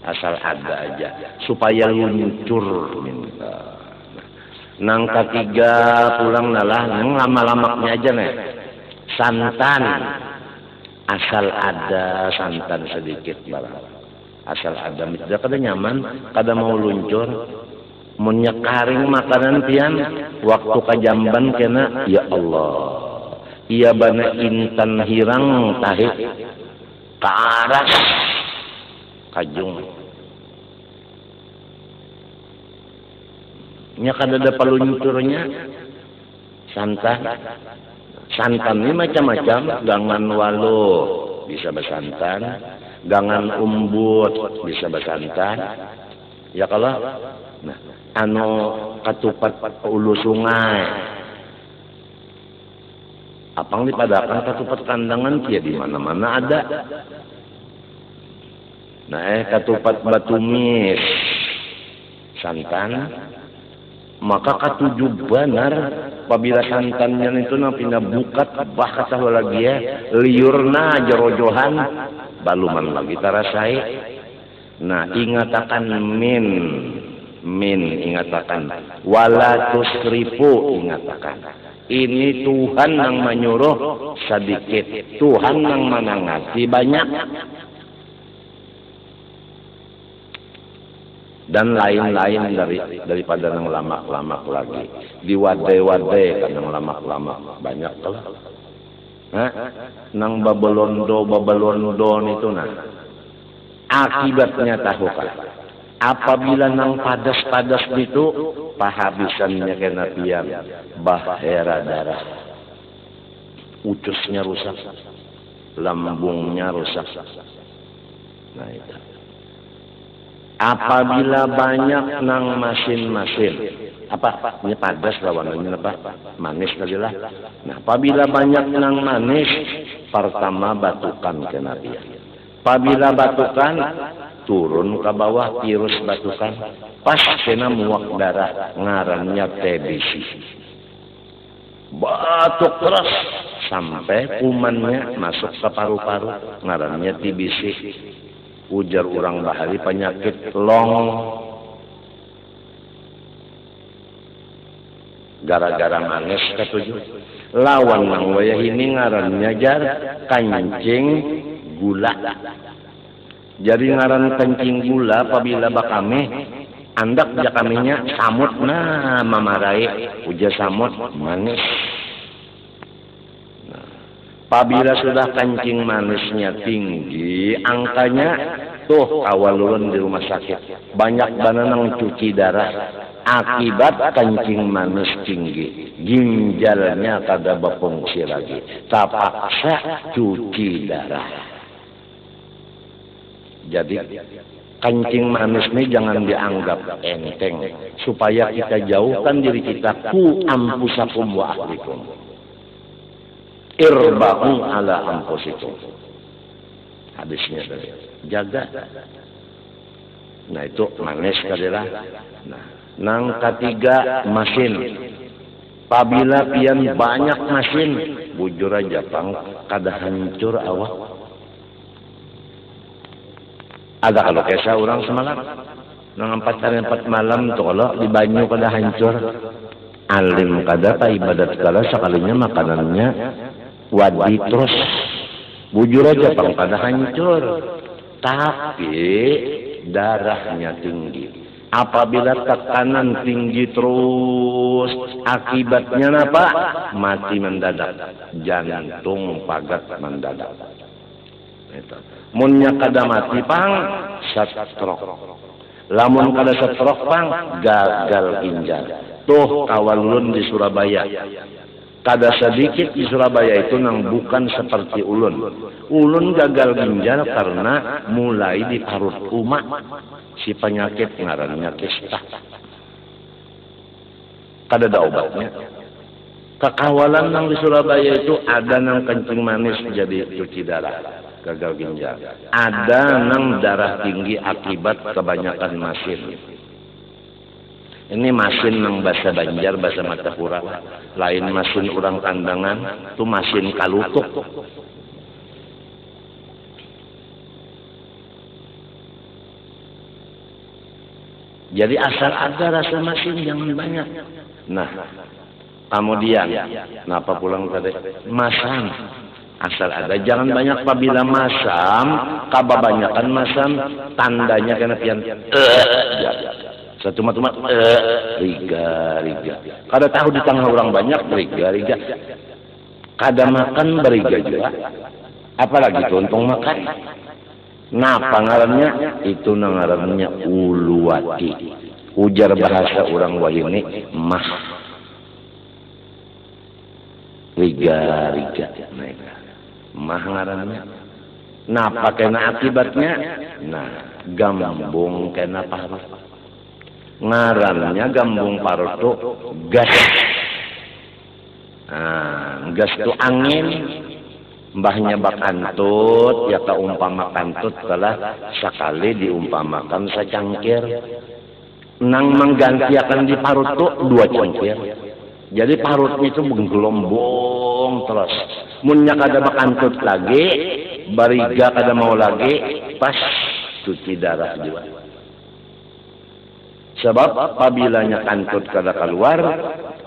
asal ada aja supaya luncur minta. Nang ketiga pulang nalah nang lama-lamaknya aja nih santan, asal ada santan sedikit barang, asal ada tidak kada nyaman kada mau luncur menyekaring makanan pian waktu kajamban kena ya Allah iya bana intan hirang tahit karas kajung nya kada ada peluncurnya santan. Santan ini macam-macam, gangan walu bisa bersantan, gangan umbut bisa bersantan. Ya kalau nah anu katupat ulu sungai apang dipadakan katupat kandangan dia di mana-mana ada. Nah katupat batumis santan maka katujuh benar apabila santannya itu nang pindah bukat bah kata lagi ya liurna jerojohan baluman lagi tarasai. Nah ingatakan min ingatakan wala tusrifu ingatakan ini Tuhan yang menyuruh sedikit Tuhan yang menangati banyak dan lain-lain daripada nang lamak-lamak lagi diwade-wade kan nang lamak-lamak banyak lah nang babelondo itu nah akibatnya tahu kan apabila nang padas-padas itu pahabisannya kena pian bahera darah ucusnya rusak lambungnya rusak nah itu apabila banyak nang masin-masin apa ini padas lawanannya apa manis kali lah. Nah apabila banyak nang manis pertama batukan kena dia apabila batukan turun ke bawah virus batukan pas kena muak darah ngarannya TBC batuk terus sampai kumannya masuk ke paru-paru ngarannya TBC. Ujar orang bahari penyakit long gara-gara manis ketujuh lawan nang wayah ini ngarannya jar kancing gula. Jadi ngaran kancing gula apabila bakame andak jakaminya samut nah mamarai ujar samut manis. Apabila sudah kancing manisnya tinggi, angkanya tuh awalulun di rumah sakit. Banyak bananang cuci darah akibat kancing manis tinggi. Ginjalnya kada berfungsi lagi. Terpaksa cuci darah. Jadi kancing manis ini jangan dianggap enteng. Supaya kita jauhkan diri kita ku ampusakum wa ahlikum. Irba'u ala anfusikum. Hadisnya dari jaga. Nah itu manis kadilah. Nah, nang ketiga masin. Apabila pian banyak masin, bujur aja pang kada hancur awak. Ada kalau kesa orang semalam. Nang 4 hari 4 malam tuh kalau di banyu kada hancur. Alim kada ta ibadat kala sekalinya makanannya wadi terus bujur aja pang pada hancur tapi darahnya tinggi apabila tekanan tinggi terus akibatnya apa mati mendadak jantung pagat mendadak munnya kada mati pang stroke lamun kada stroke pang gagal ginjal tuh kawalun di Surabaya kada sedikit di Surabaya itu nang bukan seperti ulun. Ulun gagal ginjal karena mulai diparut umat si penyakit ngarannya kista. Kada ada obatnya. Kekawalan nang di Surabaya itu ada nang kencing manis jadi cuci darah, gagal ginjal. Ada nang darah tinggi akibat kebanyakan masin. Ini masin nang bahasa Banjar, bahasa Matapura. Lain masin orang kandangan, itu masin kalutuk. Jadi asal ada rasa masin jangan banyak. Nah, kemudian kenapa pulang tadi? Masam. Asal ada jangan banyak. Apabila masam, kebanyakan masam tandanya kena pian satu matumat riga. Kada tahu di tengah orang banyak riga. Kada makan beriga juga. Apalagi untung makan. Nah, pangarannya itu ngarannya uluwati. Ujar bahasa orang wahini mah. Riga. Mah ngarannya. Nah, pakainya akibatnya. Nah, gambung kena parut. Ngarannya gambung parut tuh gas. Nah, gas tuh angin. Mbahnya bakantut, ya kaumpama kantut telah sekali diumpamakan secangkir. Nang menggantiakan di parut tuh 2 cangkir. Jadi parutnya itu menggelombong terus. Munnya kada bakantut lagi, bariga kada mau lagi, pas cuci darah juga. Sebab apabila kantut kada keluar,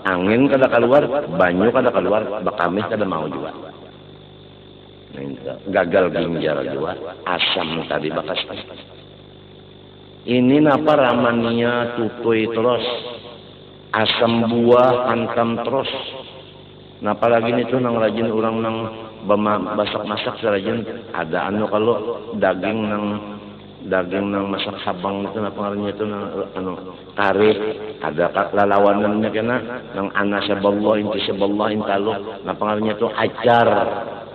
angin kada keluar, banyu kada keluar, bakamih kada mau juga. Gagal ginjal juga, asam tadi bakas. Ini napa ramania tutui terus, asam buah hantam terus. Napa lagi itu nang rajin orang nang masak serajin ada kalau daging nang masak habang itu napa ngarannya itu kare ada lalawanannya kena nang anasaballah intisaballah intalu napa ngarannya itu acar.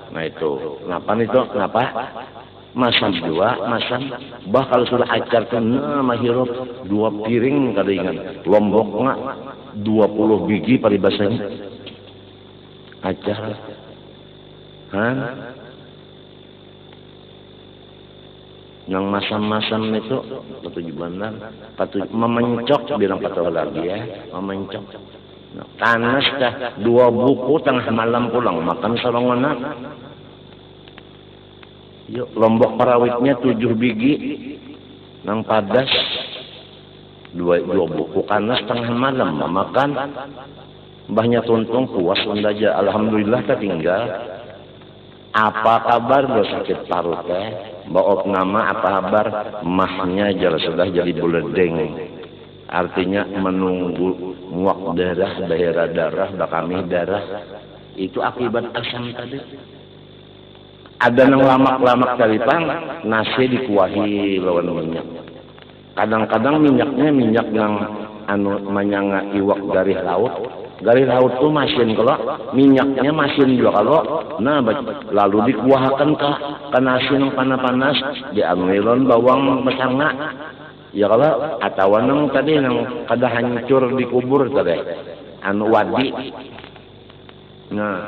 Nah itu, kenapa? Masam dua, bah kalau sudah acar kena mahirop 2 piring kada ingat, lombok nggak 20 biji paribasanya acar, yang masam itu patut memencok bilang patut lagi ya, memencok. Tanas dah 2 buku tengah malam pulang makan sorongan. Yuk lombok parawitnya 7 biji nang padas 2 buku kanas tengah malam makan. Mbahnya tuntung puas aja alhamdulillah ketinggal. Apa kabar lo sakit parut baok nama apa kabar mahnya sudah jadi buledeng. Artinya menunggu muak darah, daerah darah, bakami darah. Itu akibat asam tadi. Ada nang lamak-lamak kalipang, nasi dikuahi lawan minyak. Kadang-kadang minyaknya minyak nang manyanga iwak garih laut. Garih laut tuh masin kalau minyaknya masin juga kalau. Nah, lalu dikuahkan ke nasi nang panas-panas, diambilon bawang mesanga. Ya kalau atawanang tadi nang kada hancur dikubur tadi wadi. Nah,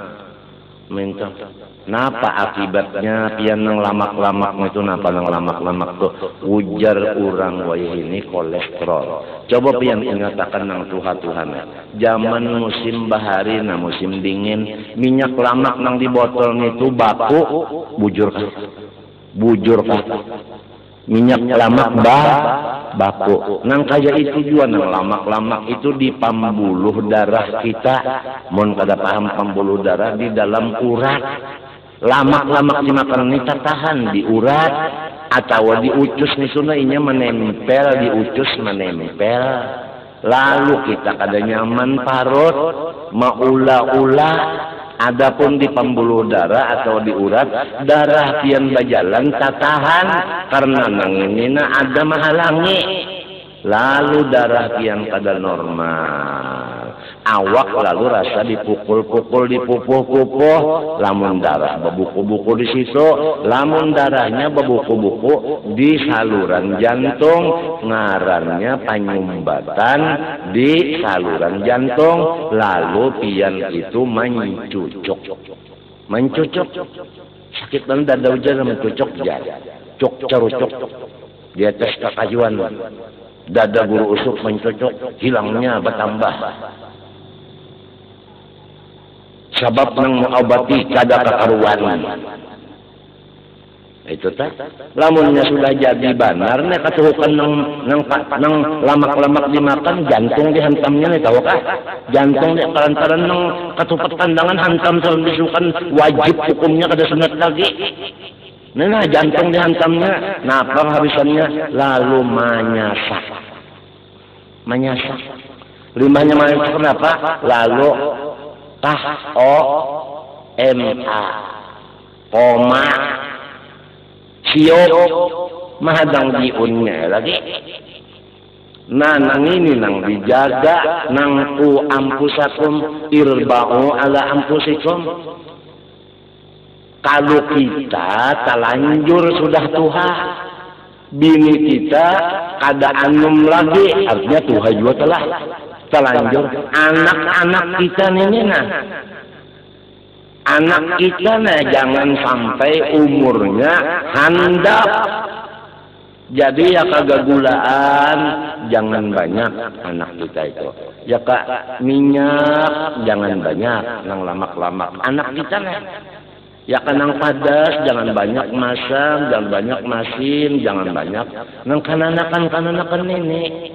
minta. Napa akibatnya pian nang lamak-lamak itu napa nang lamak-lamak tuh ujar orang wayah ini kolesterol. Coba pian ingatakan nang Tuhan. Zaman musim bahari na musim dingin minyak lamak nang di botol itu baku bujur kah? Minyak lamak baku. Nang kaya itu juga nang lamak-lamak itu di pembuluh darah kita. Mon kada paham pembuluh darah di dalam urat. Lamak-lamak dimakan ini tahan di urat atau di ucus nih sunainya menempel di ucus menempel. Lalu kita kada nyaman parut maula-ula. Adapun di pembuluh darah atau di urat darah pian bajalan tatahan karena nang ini ada mahalangi. Lalu darah pian kada normal. Awak lalu rasa dipukul-pukul, dipupuh-pupuh, lamun darah bebuku-buku di situ, lamun darahnya bebuku-buku di saluran jantung, ngarannya penyumbatan di saluran jantung, lalu pian itu mencucuk, sakit dan dada ujar mencucuk carucuk, di atas kakajuan, dada buru usuk mencucuk, hilangnya bertambah. Sebab nang mengobati kada kekaruan. Itu teh lamunnya sudah jadi banar nih katuhukan nang lamak-lamak dimakan jantung dihantamnya nih tahu kah jantung di kalantaran nang katupat pandangan hantam sebelum disukan wajib hukumnya kada sunat lagi nah jantung dihantamnya nah penghabisannya lalu menyasak limbahnya menyasak kenapa lalu KOMA koma siok mahadang diunnya lagi nah nang ini nang dijaga nang ku ampusakum irba'u ala ampusikum kalau kita talanjur sudah tuha bini kita kada anum lagi artinya tuha juga telah talanjur anak-anak kita nih nah anak kita nah jangan sampai umurnya handap. Jadi ya kagagulaan jangan banyak anak kita itu. Ya kak minyak jangan banyak nang lamak-lamak anak kita nah. Ya kanang padas jangan banyak masam, jangan banyak masin, jangan banyak nang kananakan ini.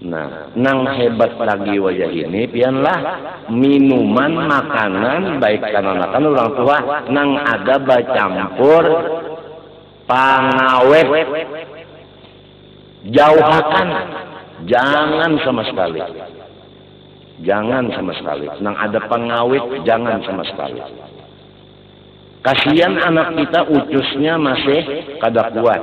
Nah, nang hebat lagi wajah ini, pianlah minuman, makanan, baik kananakan orang tua, nang ada bacampur pengawet. Jauhakan, jangan sama sekali. Jangan sama sekali. Nang ada pengawet, jangan sama sekali. Kasihan anak kita ucusnya masih kada kuat.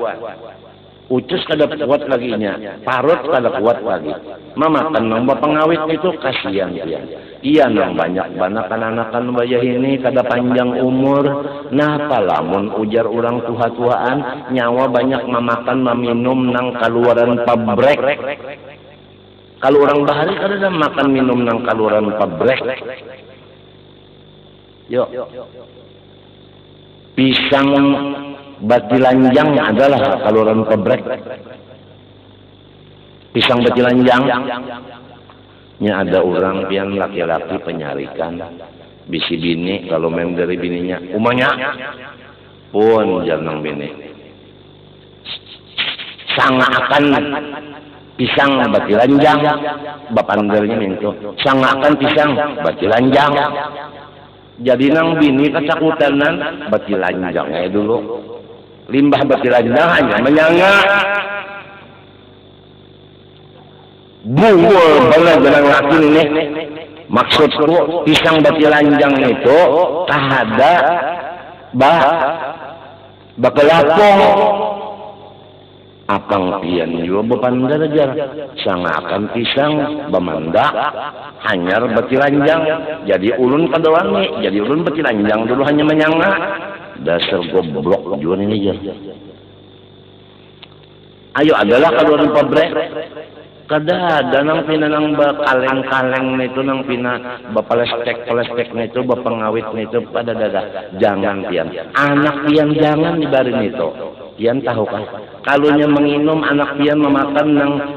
Ucus kada kuat laginya, parut kada kuat lagi. Mamakan nang pengawit itu kasihan dia. Iya nang banyak anakan bayah ini kada panjang umur. Nah palamun ujar orang tua-tuaan nyawa banyak mamakan meminum nang kaluaran pabrek. Kalau orang bahari kada makan minum nang kaluaran pabrek. Yuk. Pisang batilanjang adalah kaluaran pabrek. Pisang batilanjang nya ada orang pian laki-laki penyarikan bisi bini kalau main dari bininya umanya pun jangan bini sangat akan pisang batilanjang bapandernya minto sangat akan pisang batilanjang jadi nang bini kecakutanan batilanjangnya dulu limbah batilanjang hanya menyanga bunggul banget dengan laki ini maksudku pisang batilanjang itu tahada bakelapong apang pian juga bepandarajar sangakan pisang bemandak hanyar batilanjang jadi ulun kadowangi jadi ulun batilanjang dulu hanya menyanga dasar goblok juga ini ya. Ayo adalah kaluaran pabrek. Kada ada nang pinanang kaleng-kaleng itu nang pina bapalestek itu bapengawit itu pada dada. Jangan pian. Anak pian jangan dibarin itu. Pian tahu kan? Kalunya menginum anak pian memakan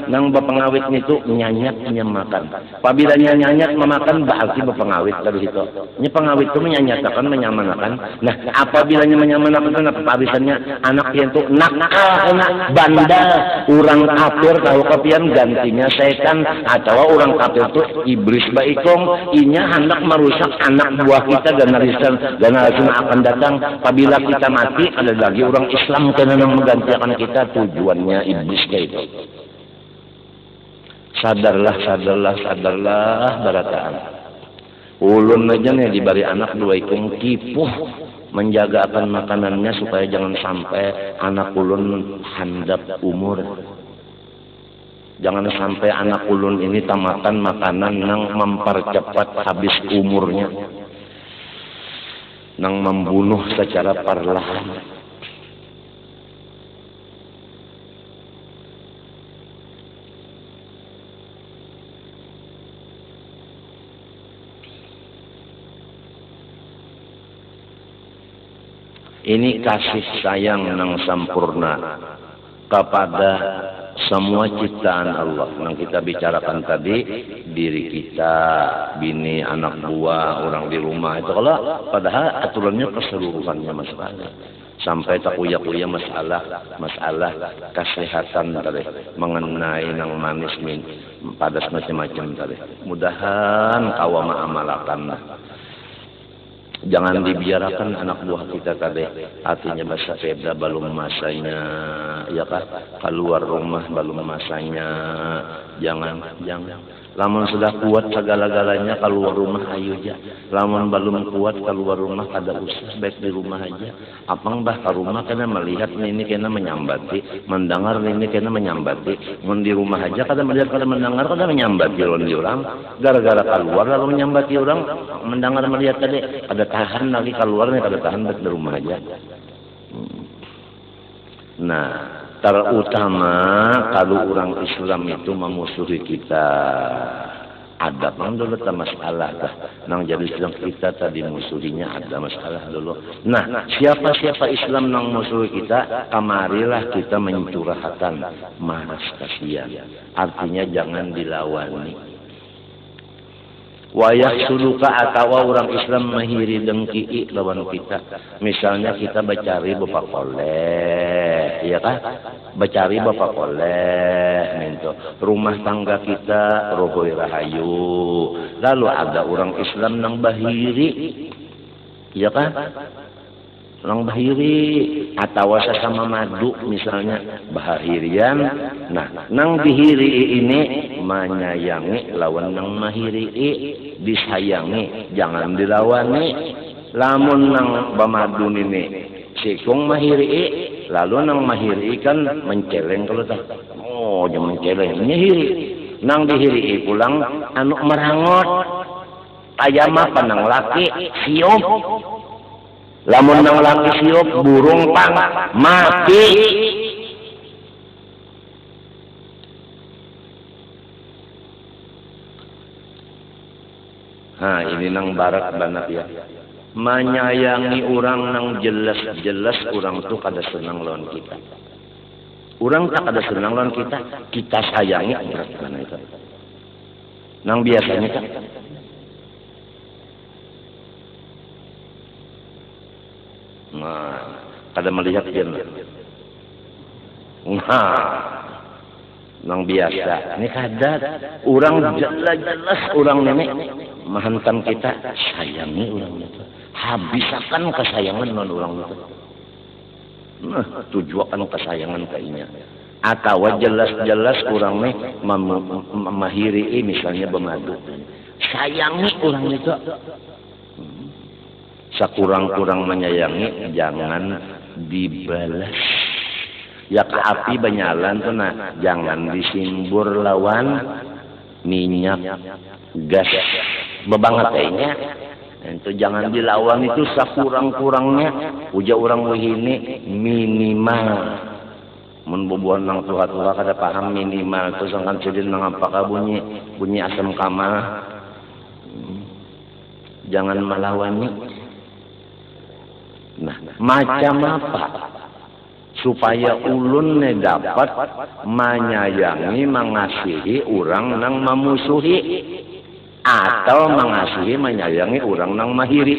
nang bapengawit itu nyanyatnya makan. Apabila nyanyat memakan berarti bapengawit dari itu. Ini pengawit itu menyanyatakan menyamanakan. Nah, apabila menyamanakan itu habisannya anak pian itu nakal kena bandal orang kafir tahu kepian gantinya setan atau orang kafir itu iblis baikong inya hendak merusak anak buah kita generasi akan datang. Apabila kita mati ada lagi orang Islam kena menggantikan kita tujuannya iblis kayak itu. Sadarlah barataan. Ulun aja nih diberi anak dua ikung tipuh menjaga akan makanannya supaya jangan sampai anak ulun handap umur. Jangan sampai anak ulun ini tamatan makanan nang mempercepat habis umurnya. Nang membunuh secara perlahan. Ini kasih sayang yang sempurna kepada semua ciptaan Allah. Yang kita bicarakan tadi, diri kita, bini, anak buah, orang di rumah itu kalau padahal aturannya keseluruhannya masalah. sampai tak kuya-kuya masalah kesehatan tadi mengenai nang manis min padas macam-macam tadi. Mudahan kawama amalakan. Jangan dibiarkan anak buah kita tadi artinya bahasa Febda belum masanya ya kan, keluar rumah belum masanya. Jangan lamun sudah kuat segala-galanya keluar rumah ayo aja. Lamun belum kuat keluar rumah kada usah, baik di rumah aja. Apang bah ke rumah kena melihat ini kena menyambati, mendengar ini kena menyambati. Mun di rumah aja kada melihat kada mendengar kada menyambati lawan orang. Gara-gara keluar lalu menyambati orang, mendengar melihat tadi kada tahan lagi keluarnya, kada tahan baik di rumah aja. Nah, terutama kalau orang Islam itu memusuhi kita, ada dulu masalah dah. Nang jadi Islam kita tadi musuhinya ada masalah dulu. Nah, siapa Islam nang musuhi kita, kamarilah kita mencurahkan malas kasihan. Artinya jangan dilawani. Wayah suluka atau orang Islam mahiri dengki lawan kita. Misalnya kita bacari bapak koleh, iya kan? Bacari bapak koleh, minto. Rumah tangga kita rohoi rahayu. Lalu ada orang Islam nang bahiri, iya kan? Nang bahiri atau sesama madu misalnya bahirian. Nah, nang bihiri ini menyayangi lawan nang mahiri, disayangi jangan dilawani. Lamun nang bamadun ini sikung mahiri, lalu nang mahiri kan menceleng kalau tak. Oh, jangan menceleng, nyihiri. Nang dihiri pulang anu merangot. Ayam apa nang laki siop. Lamun nang laki siop burung pang mati. Nah, ini nang barat banget ya. Menyayangi orang nang jelas-jelas orang tuh kada senang lawan kita. Orang tak kada senang lawan kita sayangi berat mana itu. Nang biasanya kan nah, kada melihat dia. Nah, nang biasa. Ini kada orang jelas-jelas orang nenek mahantam kita sayangi orang itu. Habiskan kesayangan non orang itu. Nah, tujuan kesayangan kainya. Atau jelas-jelas orang ini memahiri misalnya bermadu. Sayangi orang itu. Sekurang-kurang menyayangi jangan dibalas. Ya ke api banyalan tuh nah jangan disimbur lawan minyak gas bebanget kayaknya. Itu jangan dilawan itu sekurang-kurangnya uja orang wihini minimal. Mun bubuhan nang tua-tua kada paham minimal terus angkan sedin nang apakah bunyi asam kamal. Jangan melawani. Nah, macam apa supaya ulun dapat menyayangi, mengasihi orang nang memusuhi atau mengasihi, menyayangi orang nang mahiri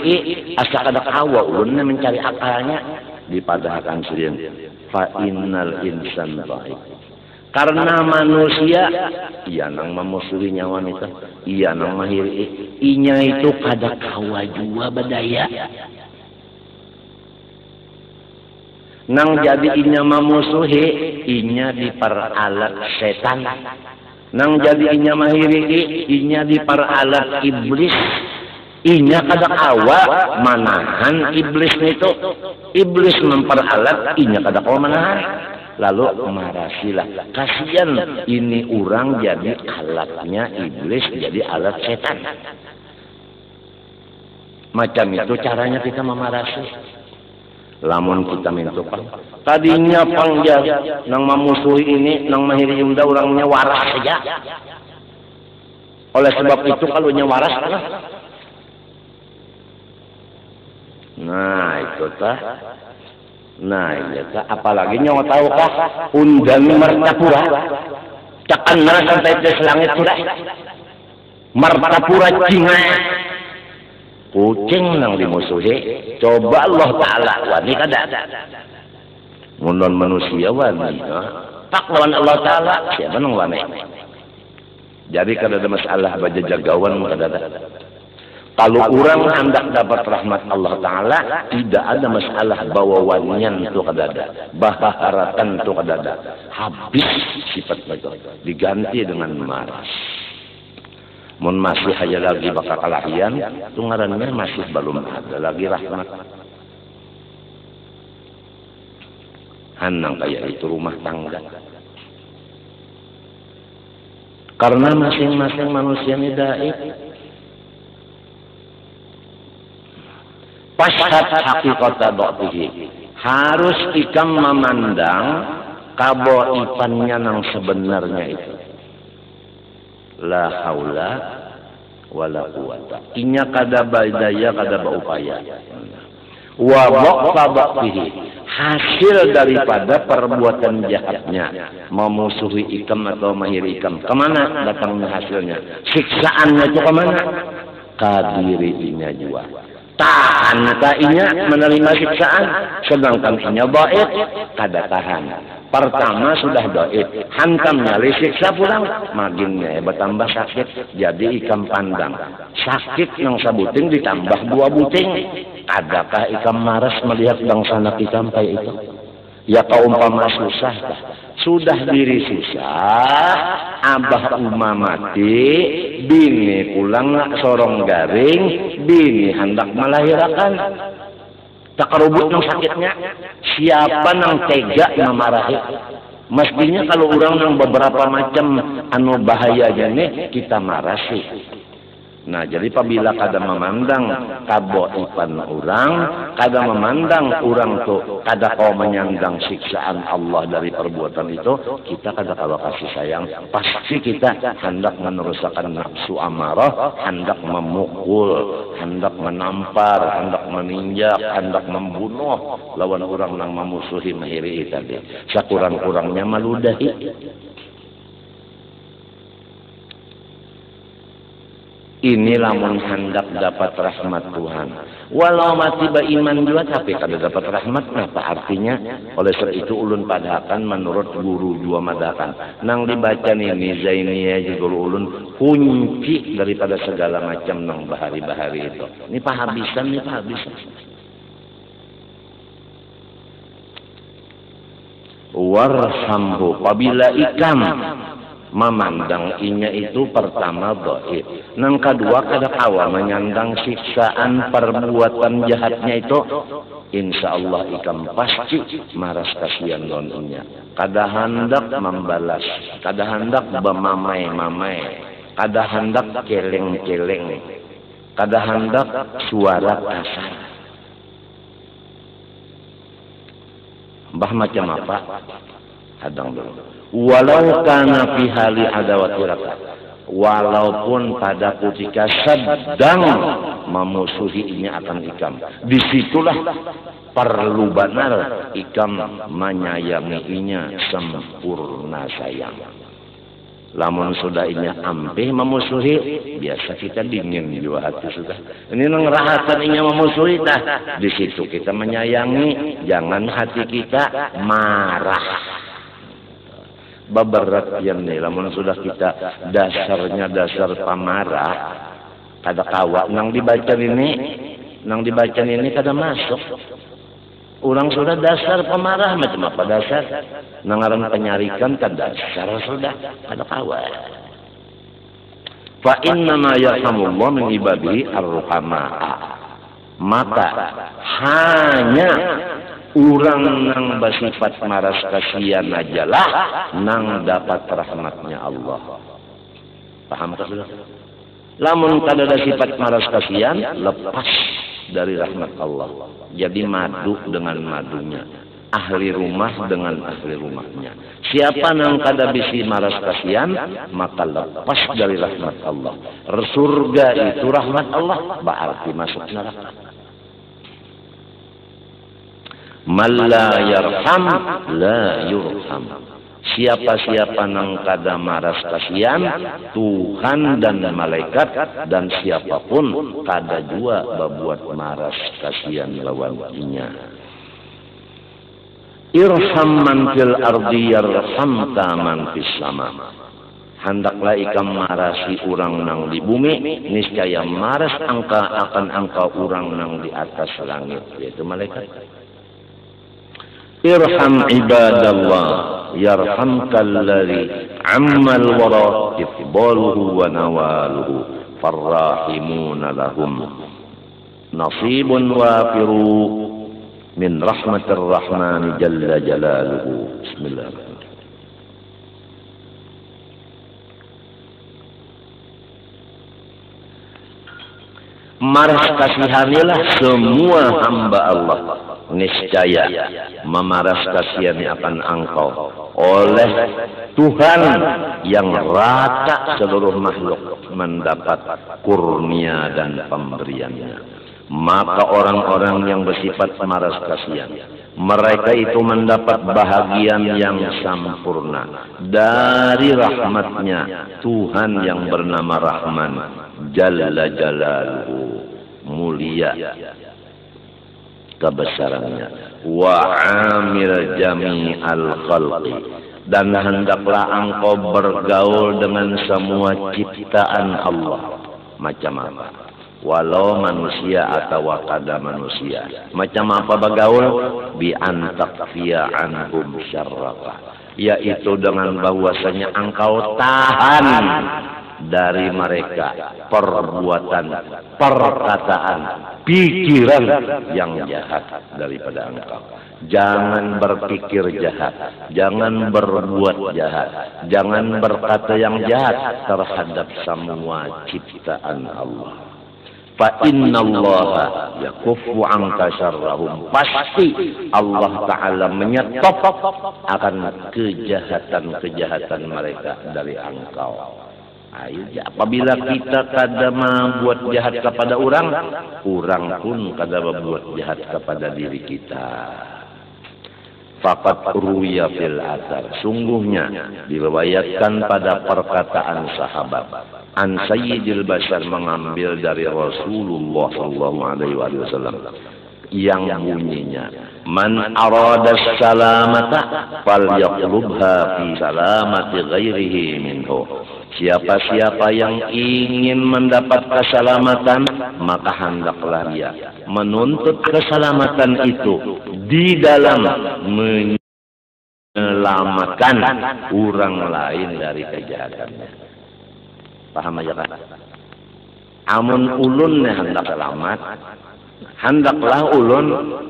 asa kada kawa ulun mencari akalnya dipadahkan sendiri. Fa innal insan baik. Karena manusia iya nang memusuhi nyawa wanita, iya nang mahiri inya itu kada kawa jua badaya. Nang jadi inya memusuhi, inya diperalat setan. Nang jadi inya mahiri, inya diperalat iblis. Inya kada kawa manahan iblis itu. Iblis memperalat, inya kada kawa manahan. Lalu marasilah. Kasihan ini orang jadi alatnya iblis, jadi alat setan. Macam itu caranya kita memarasi. Lamun kita mintukan tadinya pangjang nang memusuhi ini nang mahiri yunda orangnya waras saja. Oleh sebab itu kalau nya waras lah. Nah itu tah. Nah iya tah. Apalagi nyawa tahu kah undang Martapura cakana sampai ke langit sudah Martapura Cina Kucing nang dimusuhi, coba Allah Ta'ala wani kada. Mun manusia wani, tak lawan Allah Ta'ala, siapa nang wani? Jadi kada ada masalah baca jagawan kada ada. Kalau orang hendak dapat rahmat Allah Ta'ala, tidak ada masalah bawa wanian itu kada ada, baharatan itu kada ada. Habis sifat itu, diganti dengan maras. Mun masih aja lagi bakal kalahian, itu ngarannya masih belum ada lagi rahmat. Hanang kayak itu rumah tangga. Karena masing-masing manusia ini da'i. Pashat hakikata dha'fihi. Harus ikam memandang kabaifannya yang sebenarnya itu. La haula wala quwata. Inya kada badaya kada baupaya. Wa dha'fihi. Hasil daripada perbuatan jahatnya, memusuhi ikam atau mahiri ikam, kemana datangnya hasilnya? Siksaannya itu kemana? Kadirinya juga. Tahan kainya menerima siksaan, sedangkan inya dhaif kada tahan. Pertama sudah dhaif, hantam nyali siksa pulang, maginnya bertambah sakit, jadi ikam pandang. Sakit yang sabuting ditambah 2 buting. Adakah ikam maras melihat bangsa anak ikam kayak itu? Ya kaumpama susah, sudah diri susah, abah umma mati, bini pulang sorong garing, bini hendak melahirkan. Tak kerubut nang sakitnya, siapa nang tega memarahi? Mestinya kalau orang nang beberapa macam anu bahayanya nih kita marasi. Nah, jadi apabila kada memandang kaboifan orang, kada memandang orang tu kada kau menyandang siksaan Allah dari perbuatan itu, kita kada kalau kasih sayang, pasti kita hendak meneruskan nafsu amarah, hendak memukul, hendak menampar, hendak meninjak, hendak membunuh lawan orang yang memusuhi mahiri tadi. Sakurang-kurangnya maludahi. Ini lamun hendak dapat rahmat Tuhan. Walau mati beriman juga tapi kada dapat rahmat, apa artinya? Oleh sebab itu ulun padahakan menurut guru jua madakan. Nang dibaca ini Zainiyah juga ulun kunci daripada segala macam nang bahari-bahari itu. Ini pahabisan, ini pahabisan. Warhamhu, apabila ikam memandang inya itu pertama dhaif. Nang kedua kada kawa menyandang siksaan perbuatan jahatnya itu, insyaallah ikam pasti maras kasihan non inya. Kada hendak membalas, kada hendak bemamai-mamai, kada hendak keleng-keleng, kada hendak suara kasar. Bah macam apa? Hadang dulu. Walau kana fi hali adawatiraka, walaupun pada ketika sedang memusuhinya akan ikam, disitulah perlu benar ikam menyayanginya sempurna sayang. Lamun sudah inya ampih memusuhi, biasa kita dingin juga hati sudah. Ini ngerahatan inya memusuhi dah. Di situ kita menyayangi, jangan hati kita marah. Baberat yang nih, lamun sudah kita dasarnya dasar pamarah, kada kawa nang dibaca ini kada masuk. Orang sudah dasar pemarah macam apa dasar? Nangaran penyarikan kada dasar sudah kada kawa. Fa inna ma yarhamullah min ibadihi ar-ruhamaa. Maka hanya orang nang bersifat maras kasihan ajalah nang dapat rahmatnya Allah. Paham tak sudah? Lamun kada ada sifat maras kasihan, lepas dari rahmat Allah. Jadi madu dengan madunya, ahli rumah dengan ahli rumahnya. Siapa nang kada bisi maras kasihan, maka lepas dari rahmat Allah. Surga itu rahmat Allah, berarti masuk neraka. Man la yarham la yurham. Siapa-siapa nang kada maras kasihan, Tuhan dan malaikat dan siapapun kada jua berbuat maras kasihan lawan inya. Irham man fil ardi yarhamka man fis sama. Hendaklah ikam marasi orang nang di bumi, niscaya maras angka akan angka orang nang di atas langit, yaitu malaikat. Irham ibadallah yarhamkal ladzi ammal wara ifdaluhu wa nawaluhu farrahimuna lahum nasibun wafiru min rahmatir rahman jalla jalaluhu. Bismillahirrahmanirrahim. Maras kasihanilah semua hamba Allah, niscaya memaras kasihani akan engkau oleh Tuhan yang rata seluruh makhluk mendapat kurnia dan pemberiannya. Maka orang-orang yang bersifat maras kasihan, mereka itu mendapat bahagian yang sempurna dari rahmatnya Tuhan yang bernama Rahman Jalla Jalaluhu, mulia kebesarannya, wa amir jami'al khalqi, dan hendaklah engkau bergaul dengan semua ciptaan Allah, macam apa, walau manusia atau kada manusia, macam apa bergaul, bi antakfiya anhum syarraka, yaitu dengan bahwasanya engkau tahan dari mereka perbuatan, perkataan, pikiran yang jahat daripada engkau. Jangan berpikir jahat, jangan berbuat jahat, jangan berkata yang jahat terhadap semua ciptaan Allah. Fa innallaha yakuffu anka syarrahum, pasti Allah Ta'ala menyetop akan kejahatan-kejahatan mereka dari engkau. Apabila kita kada membuat jahat kepada orang, orang pun kada membuat jahat kepada diri kita. Faqat ruya fil athar, sungguhnya diriwayatkan pada perkataan sahabat, an sayyidil bashar, mengambil dari Rasulullah sallallahu alaihi wasallam, yang bunyinya, man arada salamata falyatlubha fi salamati ghairihi minhu. Siapa-siapa yang ingin mendapat keselamatan, maka hendaklah dia menuntut keselamatan itu di dalam menyelamatkan orang lain dari kejahatannya. Paham aja kan? Amun ulun hendak selamat, hendaklah ulun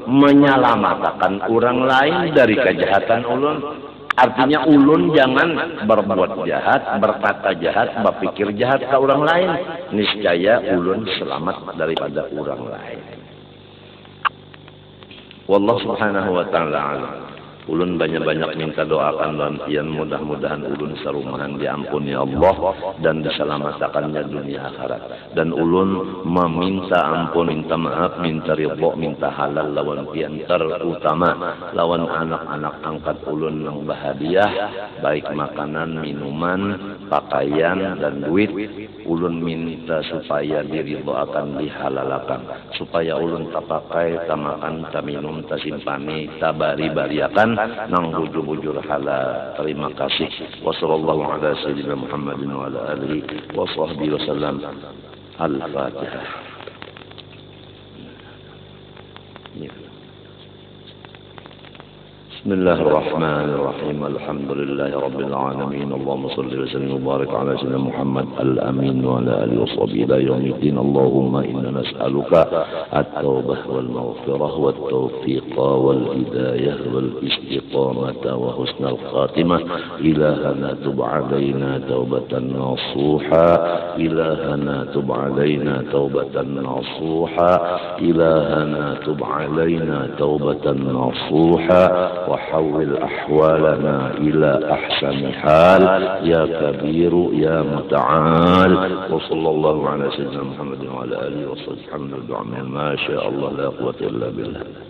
menyelamatkan orang lain dari kejahatan ulun. Artinya ulun jangan berbuat jahat, berkata jahat, berpikir jahat ke orang lain. Niscaya ulun selamat daripada orang lain. Wallahu subhanahu wa ta'ala alam. Ulun banyak-banyak minta doakan lantian, mudah-mudahan ulun sarumahan diampuni Allah dan diselamatkannya dunia akhirat. Dan ulun meminta ampun, minta maaf, minta ridho, minta halal lawan tian, terutama lawan anak-anak angkat ulun yang bahagia, baik makanan, minuman, pakaian dan duit. Ulun minta supaya diridhoakan, dihalalkan, supaya ulun tapakai, tamakan, taminum, tasimpani, tabari-bariakan nang bujur-bujur halal. Terima kasih. Wassallallahu ala sayyidina Muhammadin wa ala alihi wa sahbihi wasallam. Al-Fatihah. Bismillahirrahmanirrahim. Alhamdulillahi rabbil alamin. Allahumma salli wa sallim wa barik ala sayyidina Muhammad al-amin wa ala alihi wa sahbihi ila yaumiddin. Allahumma inna nas'aluka at-taubah wal maghfirah wat tawfiq wal hidayah wal istiqamah wa husnal khatimah. Ilahana tub alaina taubatan nasuha, ilahana tub alaina taubatan nasuha, ilahana tub alaina taubatan nasuha. وحول أحوالنا إلى أحسن حال يا كبير يا متعال. وصلى الله على سيدنا محمد وعلى آله وصحبه. الحمد لله ما شاء الله لا قوة إلا بالله.